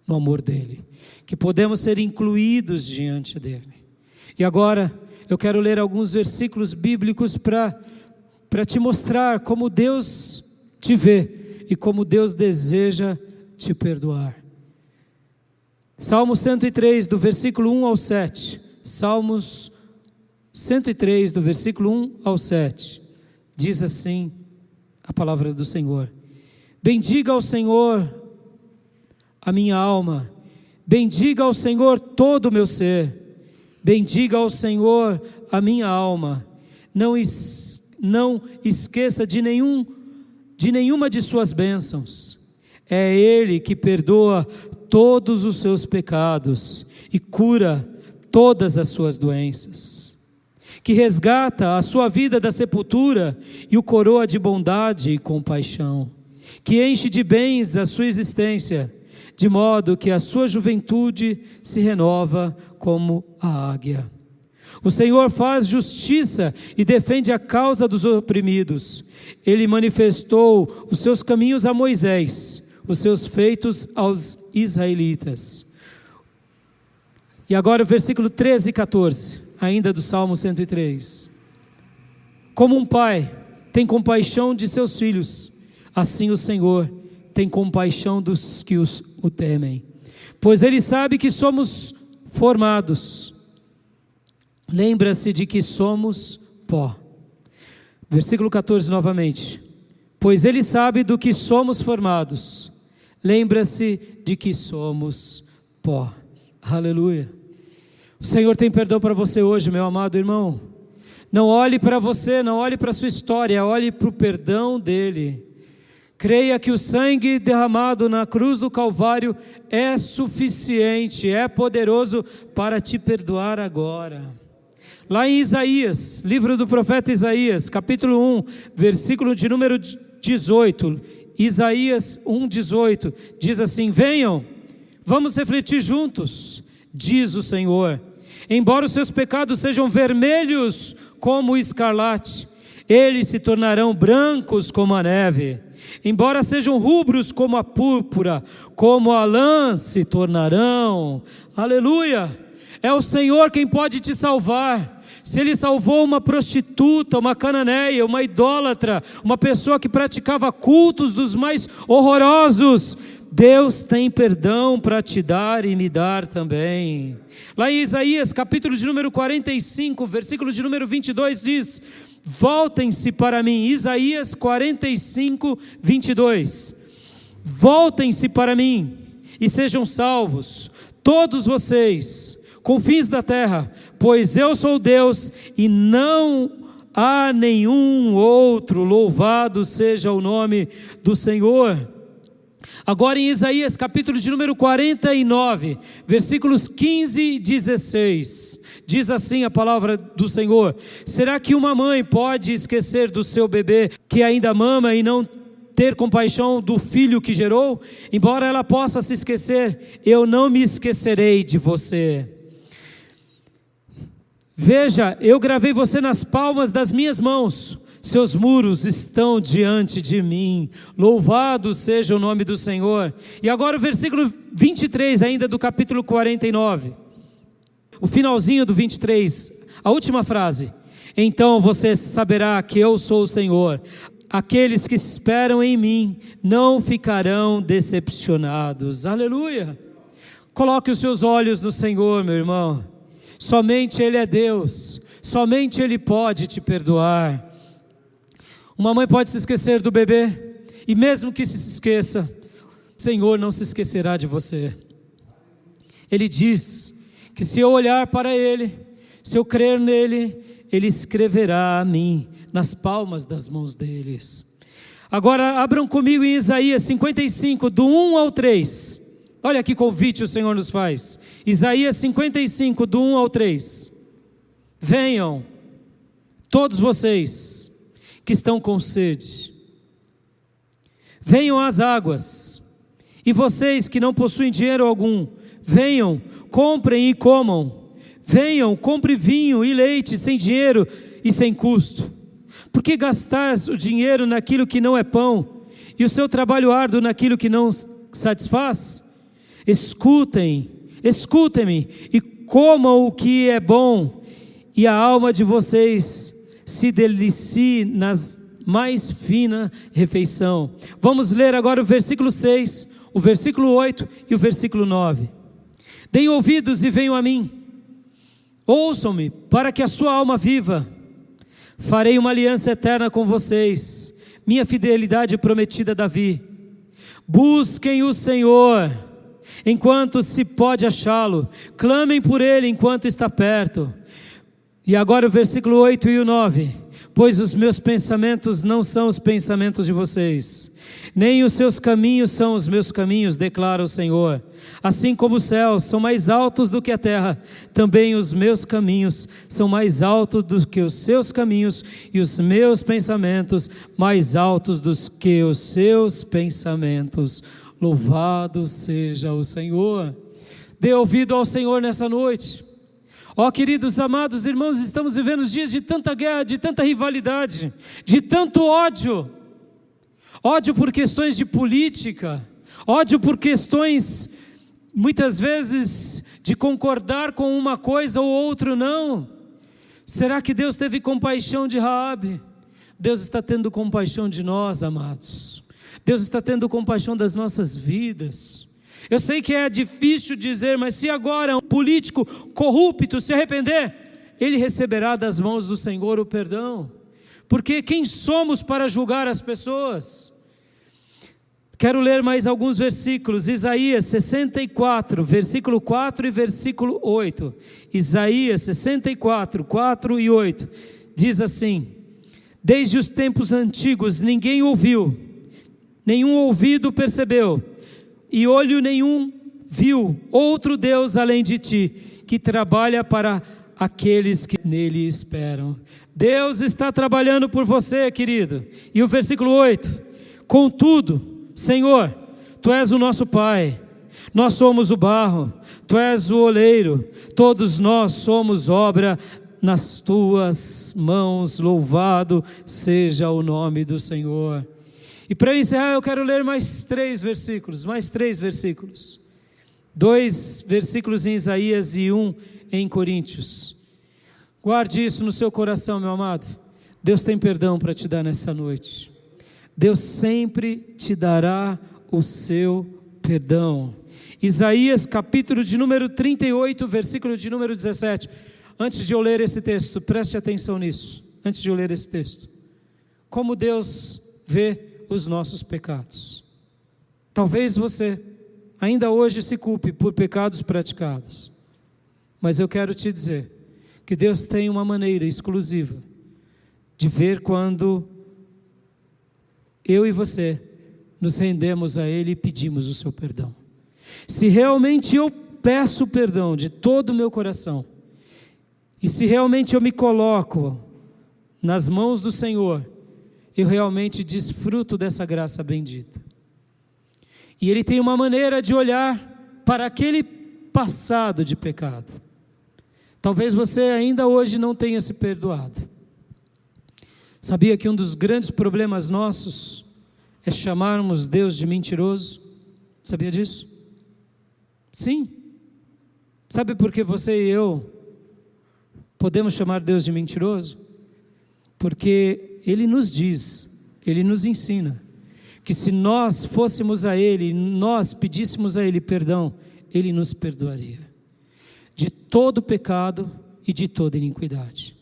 no amor dEle, que podemos ser incluídos diante dEle. E agora eu quero ler alguns versículos bíblicos para te mostrar como Deus te vê e como Deus deseja te perdoar. Salmo 103, do versículo 1 ao 7. Salmos 103, do versículo 1 ao 7. Diz assim a palavra do Senhor: bendiga ao Senhor a minha alma, bendiga ao Senhor todo o meu ser, bendiga ao Senhor a minha alma, não esqueça de nenhuma de suas bênçãos. É Ele que perdoa todos os seus pecados e cura todas as suas doenças, que resgata a sua vida da sepultura e o coroa de bondade e compaixão, que enche de bens a sua existência, de modo que a sua juventude se renova como a águia. O Senhor faz justiça e defende a causa dos oprimidos. Ele manifestou os seus caminhos a Moisés, os seus feitos aos israelitas. E agora o versículo 13 e 14, ainda do Salmo 103. Como um pai tem compaixão de seus filhos, assim o Senhor tem compaixão dos que o temem, pois Ele sabe que somos formados. Lembra-se de que somos pó. Versículo 14 novamente. Pois Ele sabe do que somos formados. Lembra-se de que somos pó. Aleluia. O Senhor tem perdão para você hoje, meu amado irmão. Não olhe para você, não olhe para a sua história, olhe para o perdão dEle. Creia que o sangue derramado na cruz do Calvário é suficiente, é poderoso para te perdoar agora. Lá em Isaías, livro do profeta Isaías, capítulo 1, versículo de número 18, Isaías 1:18, diz assim: venham, vamos refletir juntos, diz o Senhor, Embora os seus pecados sejam vermelhos como o escarlate, eles se tornarão brancos como a neve. Embora sejam rubros como a púrpura, como a lã se tornarão. Aleluia! É o Senhor quem pode te salvar. Se Ele salvou uma prostituta, uma cananeia, uma idólatra, uma pessoa que praticava cultos dos mais horrorosos, Deus tem perdão para te dar e me dar também. Lá em Isaías, capítulo de número 45, versículo de número 22 diz: voltem-se para mim. Isaías 45, 22. Voltem-se para mim e sejam salvos, todos vocês, confins da terra, pois eu sou Deus e não há nenhum outro. Louvado seja o nome do Senhor. Agora em Isaías capítulo de número 49, versículos 15 e 16, diz assim a palavra do Senhor: será que uma mãe pode esquecer do seu bebê que ainda mama e não ter compaixão do filho que gerou? Embora ela possa se esquecer, eu não me esquecerei de você. Veja, eu gravei você nas palmas das minhas mãos, seus muros estão diante de mim. Louvado seja o nome do Senhor. E agora o versículo 23 ainda do capítulo 49, o finalzinho do 23, a última frase: então você saberá que eu sou o Senhor, aqueles que esperam em mim não ficarão decepcionados. Aleluia! Coloque os seus olhos no Senhor, meu irmão. Somente Ele é Deus, somente Ele pode te perdoar. Uma mãe pode se esquecer do bebê, e mesmo que se esqueça, o Senhor não se esquecerá de você. Ele diz que se eu olhar para Ele, se eu crer nele, Ele escreverá a mim nas palmas das mãos deles. Agora abram comigo em Isaías 55, do 1 ao 3. Olha que convite o Senhor nos faz. Isaías 55, do 1 ao 3. Venham, todos vocês que estão com sede, venham às águas, e vocês que não possuem dinheiro algum, venham, comprem e comam. Venham, compre vinho e leite sem dinheiro e sem custo. Por que gastar o dinheiro naquilo que não é pão, e o seu trabalho árduo naquilo que não satisfaz? Escutem-me e comam o que é bom, e a alma de vocês se delicie nas mais fina refeição. Vamos ler agora o versículo 6, o versículo 8 e o versículo 9. Deem ouvidos e venham a mim, ouçam-me para que a sua alma viva. Farei uma aliança eterna com vocês, minha fidelidade prometida a Davi. Busquem o Senhor enquanto se pode achá-lo, clamem por Ele enquanto está perto. E agora o versículo 8 e o 9. Pois os meus pensamentos não são os pensamentos de vocês, nem os seus caminhos são os meus caminhos, declara o Senhor. Assim como os céus são mais altos do que a terra, também os meus caminhos são mais altos do que os seus caminhos, e os meus pensamentos mais altos do que os seus pensamentos. Louvado seja o Senhor. Dê ouvido ao Senhor nessa noite. Ó queridos, amados irmãos, estamos vivendo dias de tanta guerra, de tanta rivalidade, de tanto ódio. Ódio por questões de política, ódio por questões, muitas vezes, de concordar com uma coisa ou outra não. Será que Deus teve compaixão de Raabe? Deus está tendo compaixão de nós, amados. Deus está tendo compaixão das nossas vidas. Eu sei que é difícil dizer, mas se agora um político corrupto se arrepender, ele receberá das mãos do Senhor o perdão. Porque quem somos para julgar as pessoas? Quero ler mais alguns versículos. Isaías 64, versículo 4 e versículo 8. Isaías 64, 4 e 8. Diz assim: desde os tempos antigos ninguém ouviu, nenhum ouvido percebeu, e olho nenhum viu outro Deus além de ti, que trabalha para aqueles que nele esperam. Deus está trabalhando por você, querido. E o versículo 8: contudo, Senhor, Tu és o nosso Pai, nós somos o barro, Tu és o oleiro, todos nós somos obra nas tuas mãos, louvado seja o nome do Senhor. E para encerrar eu quero ler mais 3 versículos, 2 versículos em Isaías e 1 em Coríntios. Guarde isso no seu coração, meu amado. Deus tem perdão para te dar nessa noite. Deus sempre te dará o seu perdão. Isaías capítulo de número 38, versículo de número 17. Antes de eu ler esse texto, preste atenção nisso. Antes de eu ler esse texto. Como Deus vê os nossos pecados. Talvez você ainda hoje se culpe por pecados praticados. Mas eu quero te dizer que Deus tem uma maneira exclusiva de ver quando eu e você nos rendemos a Ele e pedimos o seu perdão. Se realmente eu peço perdão de todo o meu coração, e se realmente eu me coloco nas mãos do Senhor, eu realmente desfruto dessa graça bendita. E Ele tem uma maneira de olhar para aquele passado de pecado. Talvez você ainda hoje não tenha se perdoado. Sabia que um dos grandes problemas nossos é chamarmos Deus de mentiroso? Sabia disso? Sim. Sabe por que você e eu podemos chamar Deus de mentiroso? Porque Ele nos diz, Ele nos ensina, que se nós fôssemos a Ele, nós pedíssemos a Ele perdão, Ele nos perdoaria de todo pecado e de toda iniquidade.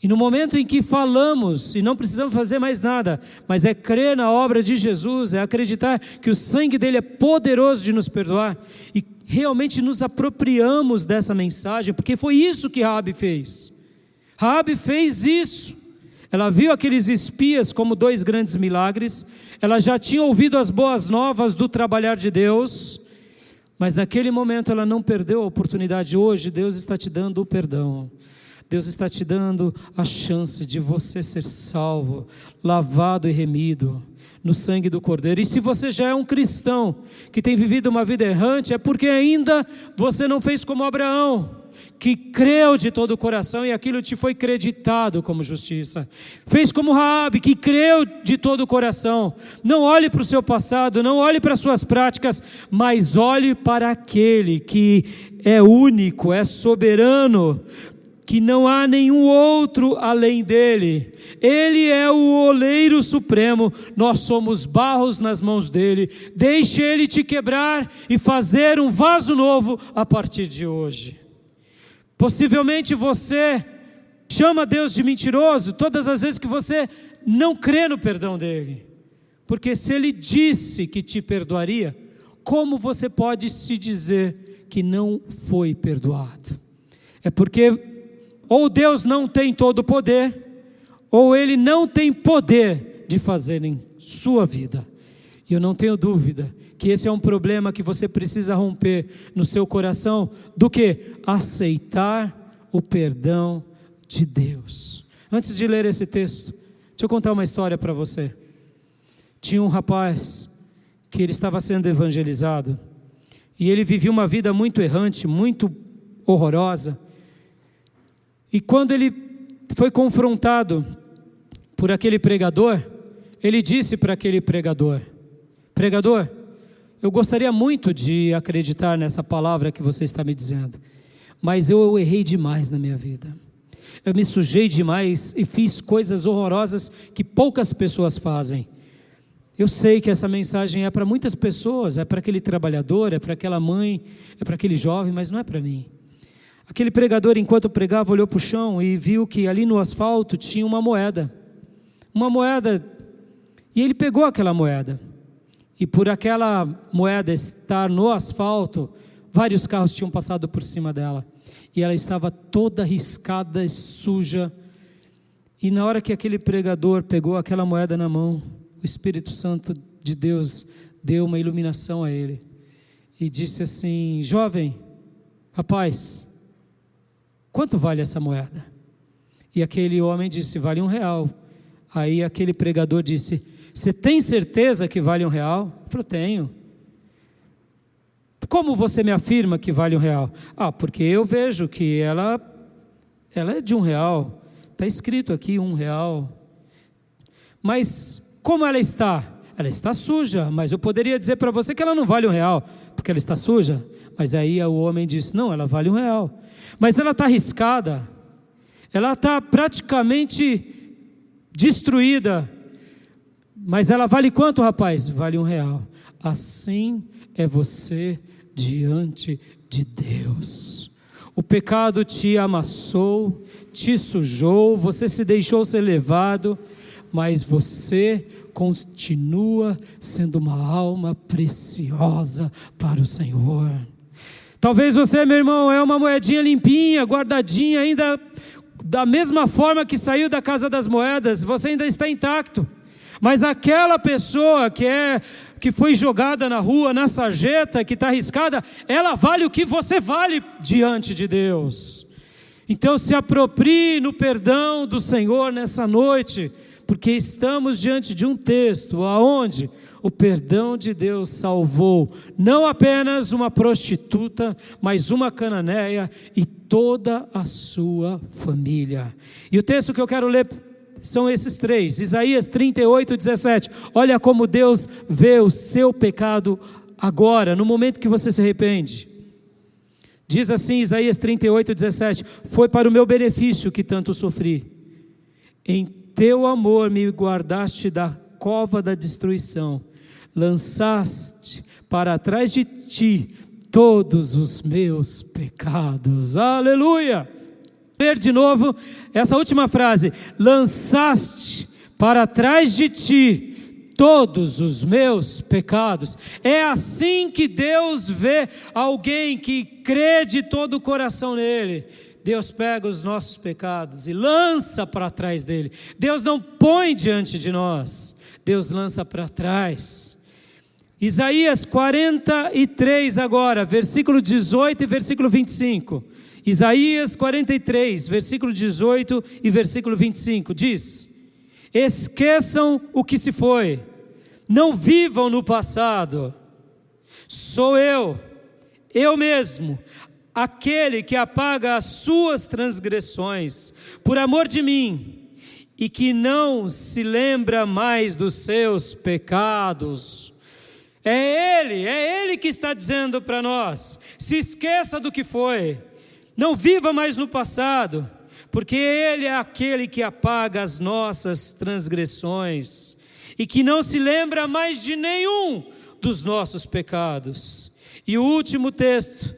E no momento em que falamos, e não precisamos fazer mais nada, mas é crer na obra de Jesus, é acreditar que o sangue dele é poderoso de nos perdoar, e realmente nos apropriamos dessa mensagem, porque foi isso que Raabe fez. Raabe fez isso. Ela viu aqueles espias como 2 grandes milagres, ela já tinha ouvido as boas novas do trabalhar de Deus, mas naquele momento ela não perdeu a oportunidade. Hoje Deus está te dando o perdão. Deus está te dando a chance de você ser salvo, lavado e remido no sangue do Cordeiro. E se você já é um cristão que tem vivido uma vida errante, é porque ainda você não fez como Abraão, que creu de todo o coração e aquilo te foi creditado como justiça. Fez como Raabe, que creu de todo o coração. Não olhe para o seu passado, não olhe para as suas práticas, mas olhe para aquele que é único, é soberano, que não há nenhum outro além dele. Ele é o oleiro supremo, nós somos barros nas mãos dele. Deixe ele te quebrar e fazer um vaso novo a partir de hoje. Possivelmente você chama Deus de mentiroso todas as vezes que você não crê no perdão dele, porque se ele disse que te perdoaria, como você pode se dizer que não foi perdoado? É porque ou Deus não tem todo o poder, ou Ele não tem poder de fazer em sua vida. E eu não tenho dúvida que esse é um problema que você precisa romper no seu coração, do que aceitar o perdão de Deus. Antes de ler esse texto, deixa eu contar uma história para você. Tinha um rapaz que ele estava sendo evangelizado, e ele vivia uma vida muito errante, muito horrorosa. E quando ele foi confrontado por aquele pregador, ele disse para aquele pregador: pregador, eu gostaria muito de acreditar nessa palavra que você está me dizendo, mas eu errei demais na minha vida. Eu me sujei demais e fiz coisas horrorosas que poucas pessoas fazem. Eu sei que essa mensagem é para muitas pessoas, é para aquele trabalhador, é para aquela mãe, é para aquele jovem, mas não é para mim. Aquele pregador, enquanto pregava, olhou para o chão e viu que ali no asfalto tinha uma moeda, e ele pegou aquela moeda, e por aquela moeda estar no asfalto, vários carros tinham passado por cima dela, e ela estava toda riscada e suja, e na hora que aquele pregador pegou aquela moeda na mão, o Espírito Santo de Deus deu uma iluminação a ele, e disse assim: jovem, rapaz, quanto vale essa moeda? E aquele homem disse: vale R$1. Aí aquele pregador disse: você tem certeza que vale R$1? Ele falou: tenho. Como você me afirma que vale R$1? Porque eu vejo que ela é de R$1, está escrito aqui R$1. Mas como ela está? Ela está suja, mas eu poderia dizer para você que ela não vale R$1, porque ela está suja. Mas aí o homem disse, não, ela vale R$1. Mas ela está riscada, ela está praticamente destruída. Mas ela vale quanto, rapaz? Vale R$1. Assim é você diante de Deus. O pecado te amassou, te sujou, você se deixou ser levado, mas você continua sendo uma alma preciosa para o Senhor. Talvez você, meu irmão, é uma moedinha limpinha, guardadinha, ainda da mesma forma que saiu da casa das moedas, você ainda está intacto. Mas aquela pessoa que foi jogada na rua, na sarjeta, que está arriscada, ela vale o que você vale diante de Deus. Então se aproprie no perdão do Senhor nessa noite, porque estamos diante de um texto aonde o perdão de Deus salvou não apenas uma prostituta, mas uma cananeia e toda a sua família. E o texto que eu quero ler são esses 3, Isaías 38:17. Olha como Deus vê o seu pecado agora, no momento que você se arrepende. Diz assim Isaías 38:17: foi para o meu benefício que tanto sofri, em teu amor me guardaste da cova da destruição, lançaste para trás de ti todos os meus pecados. Aleluia! Ler de novo essa última frase: lançaste para trás de ti todos os meus pecados. É assim que Deus vê alguém que crê de todo o coração nele. Deus pega os nossos pecados e lança para trás dele. Deus não põe diante de nós, Deus lança para trás. Isaías 43 agora, versículo 18 e versículo 25. Isaías 43, versículo 18 e versículo 25, diz: esqueçam o que se foi, não vivam no passado. Sou eu mesmo, aquele que apaga as suas transgressões, por amor de mim, e que não se lembra mais dos seus pecados. É Ele que está dizendo para nós: se esqueça do que foi, não viva mais no passado, porque Ele é aquele que apaga as nossas transgressões, e que não se lembra mais de nenhum dos nossos pecados. E o último texto,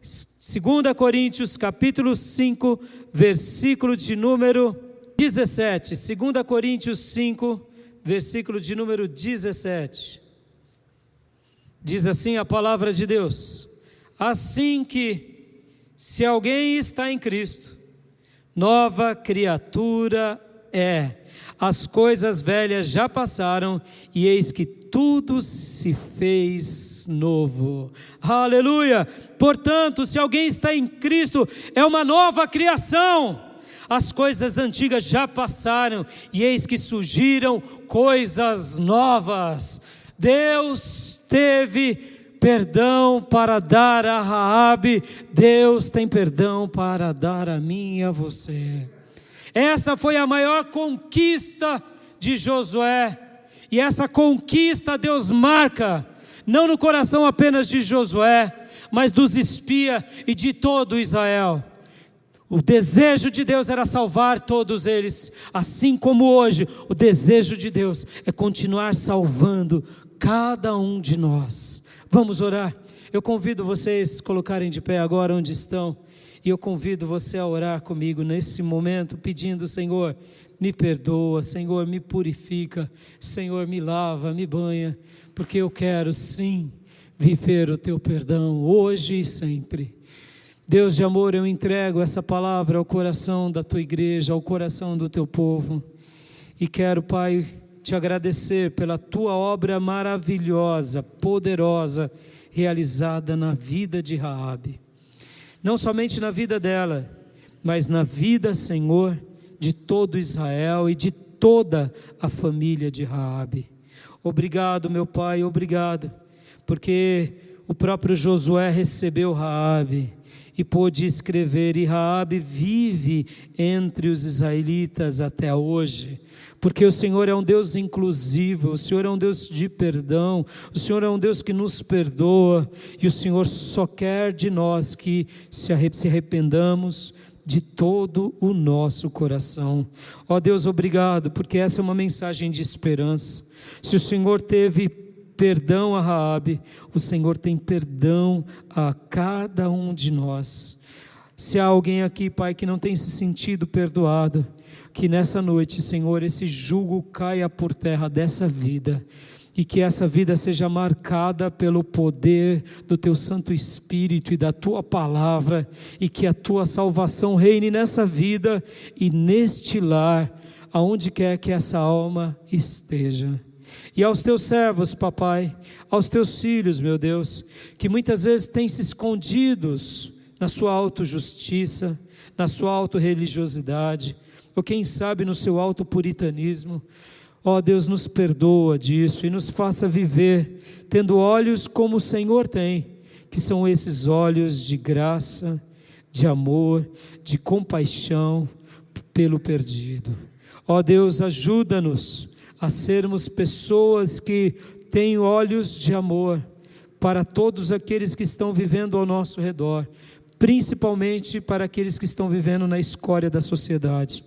2 Coríntios capítulo 5, versículo de número 17, 2 Coríntios 5, versículo de número 17, diz assim a palavra de Deus: assim que, se alguém está em Cristo, nova criatura é, as coisas velhas já passaram, e eis que tudo se fez novo. Aleluia! Portanto, se alguém está em Cristo, é uma nova criação. As coisas antigas já passaram, e eis que surgiram coisas novas. Deus teve perdão para dar a Raabe, Deus tem perdão para dar a mim e a você. Essa foi a maior conquista de Josué, e essa conquista Deus marca, não no coração apenas de Josué, mas dos espias e de todo Israel. O desejo de Deus era salvar todos eles, assim como hoje o desejo de Deus é continuar salvando cada um de nós. Vamos orar. Eu convido vocês a colocarem de pé agora onde estão, e eu convido você a orar comigo nesse momento, pedindo: Senhor, me perdoa, Senhor, me purifica, Senhor, me lava, me banha, porque eu quero sim viver o teu perdão hoje e sempre. Deus de amor, eu entrego essa palavra ao coração da tua igreja, ao coração do teu povo, e quero, Pai, te agradecer pela tua obra maravilhosa, poderosa, realizada na vida de Raabe. Não somente na vida dela, mas na vida, Senhor, de todo Israel e de toda a família de Raabe. Obrigado, meu Pai, obrigado, porque o próprio Josué recebeu Raabe e pôde escrever, e Raabe vive entre os israelitas até hoje, porque o Senhor é um Deus inclusivo, o Senhor é um Deus de perdão, o Senhor é um Deus que nos perdoa, e o Senhor só quer de nós que se arrependamos de todo o nosso coração. Ó Deus, obrigado, porque essa é uma mensagem de esperança. Se o Senhor teve perdão a Raabe, o Senhor tem perdão a cada um de nós. Se há alguém aqui, Pai, que não tem se sentido perdoado, que nessa noite, Senhor, esse jugo caia por terra dessa vida, e que essa vida seja marcada pelo poder do Teu Santo Espírito e da Tua Palavra, e que a Tua salvação reine nessa vida e neste lar, aonde quer que essa alma esteja. E aos Teus servos, papai, aos Teus filhos, meu Deus, que muitas vezes têm se escondidos na sua autojustiça, na sua autorreligiosidade, ou quem sabe no seu autopuritanismo. Ó Deus, nos perdoa disso e nos faça viver tendo olhos como o Senhor tem, que são esses olhos de graça, de amor, de compaixão pelo perdido. Ó Deus, ajuda-nos a sermos pessoas que têm olhos de amor para todos aqueles que estão vivendo ao nosso redor, principalmente para aqueles que estão vivendo na escória da sociedade.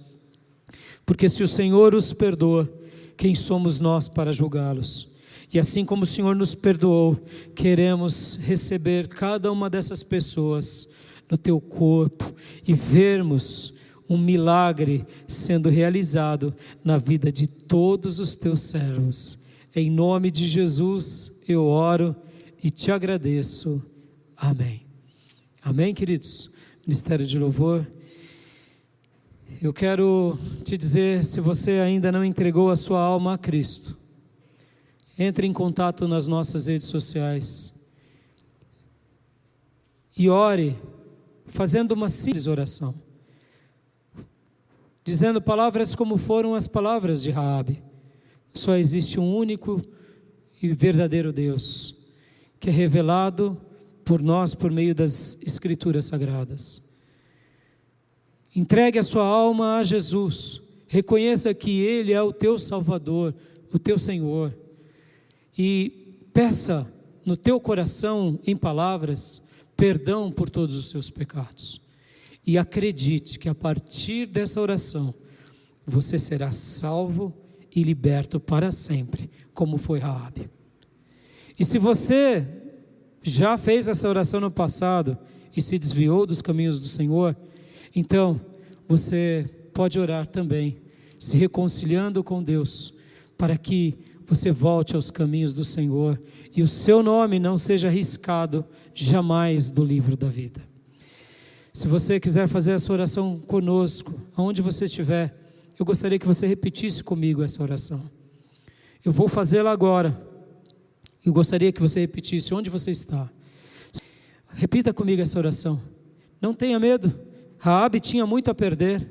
Porque se o Senhor os perdoa, quem somos nós para julgá-los? E assim como o Senhor nos perdoou, queremos receber cada uma dessas pessoas no Teu corpo e vermos um milagre sendo realizado na vida de todos os Teus servos. Em nome de Jesus eu oro e Te agradeço. Amém. Amém, queridos? Ministério de Louvor. Eu quero te dizer, se você ainda não entregou a sua alma a Cristo, entre em contato nas nossas redes sociais e ore, fazendo uma simples oração, dizendo palavras como foram as palavras de Raabe. Só existe um único e verdadeiro Deus, que é revelado por nós por meio das Escrituras Sagradas. Entregue a sua alma a Jesus, reconheça que Ele é o teu Salvador, o teu Senhor, e peça no teu coração, em palavras, perdão por todos os seus pecados. E acredite que a partir dessa oração, você será salvo e liberto para sempre, como foi Raabe. E se você já fez essa oração no passado e se desviou dos caminhos do Senhor, então você pode orar também, se reconciliando com Deus, para que você volte aos caminhos do Senhor e o seu nome não seja riscado jamais do livro da vida. Se você quiser fazer essa oração conosco, aonde você estiver, eu gostaria que você repetisse comigo essa oração. Eu vou fazê-la agora. Eu gostaria que você repetisse onde você está. Repita comigo essa oração. Não tenha medo. Raabe tinha muito a perder,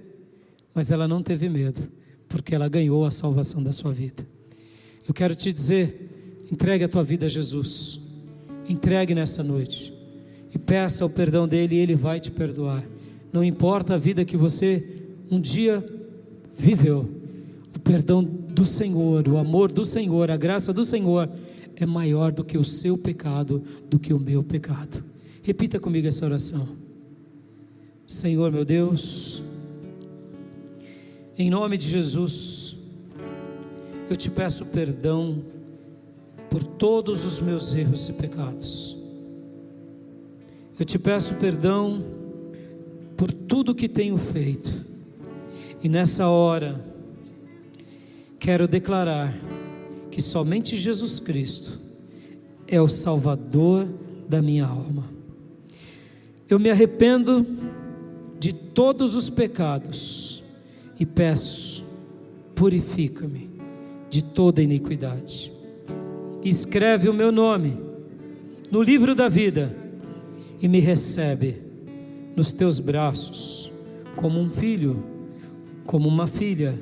mas ela não teve medo, porque ela ganhou a salvação da sua vida. Eu quero te dizer, entregue a tua vida a Jesus. Entregue nessa noite. E peça o perdão dele e ele vai te perdoar. Não importa a vida que você um dia viveu. O perdão do Senhor, o amor do Senhor, a graça do Senhor é maior do que o seu pecado, do que o meu pecado. Repita comigo essa oração. Senhor meu Deus, em nome de Jesus, eu te peço perdão por todos os meus erros e pecados. Eu te peço perdão por tudo que tenho feito. E nessa hora, quero declarar que somente Jesus Cristo é o Salvador da minha alma. Eu me arrependo de todos os pecados e peço, purifica-me de toda iniquidade. Escreve o meu nome no livro da vida e me recebe nos teus braços como um filho, como uma filha,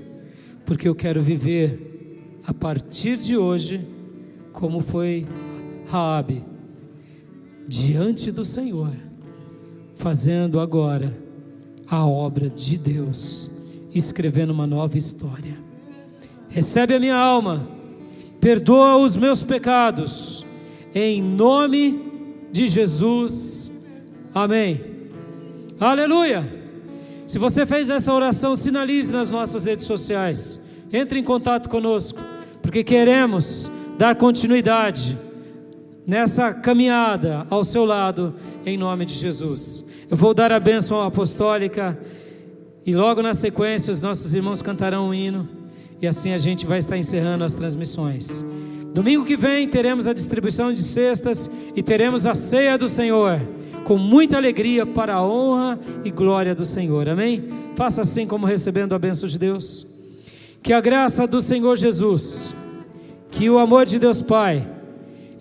porque eu quero viver a partir de hoje como foi Raabe, diante do Senhor, fazendo agora a obra de Deus, escrevendo uma nova história. Recebe a minha alma, perdoa os meus pecados, em nome de Jesus, amém. Aleluia! Se você fez essa oração, sinalize nas nossas redes sociais, entre em contato conosco, porque queremos dar continuidade nessa caminhada ao seu lado, em nome de Jesus. Eu vou dar a bênção apostólica e logo na sequência os nossos irmãos cantarão um hino e assim a gente vai estar encerrando as transmissões. Domingo que vem teremos a distribuição de cestas e teremos a ceia do Senhor, com muita alegria para a honra e glória do Senhor, amém? Faça assim como recebendo a bênção de Deus. Que a graça do Senhor Jesus, que o amor de Deus Pai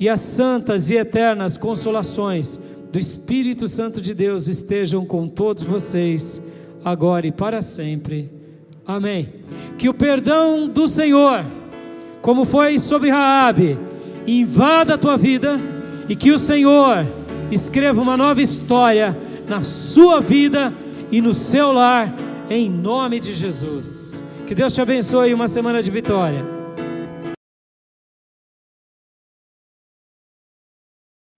e as santas e eternas consolações do Espírito Santo de Deus estejam com todos vocês, agora e para sempre, amém. Que o perdão do Senhor, como foi sobre Raabe, invada a tua vida, e que o Senhor escreva uma nova história na sua vida e no seu lar, em nome de Jesus. Que Deus te abençoe, uma semana de vitória.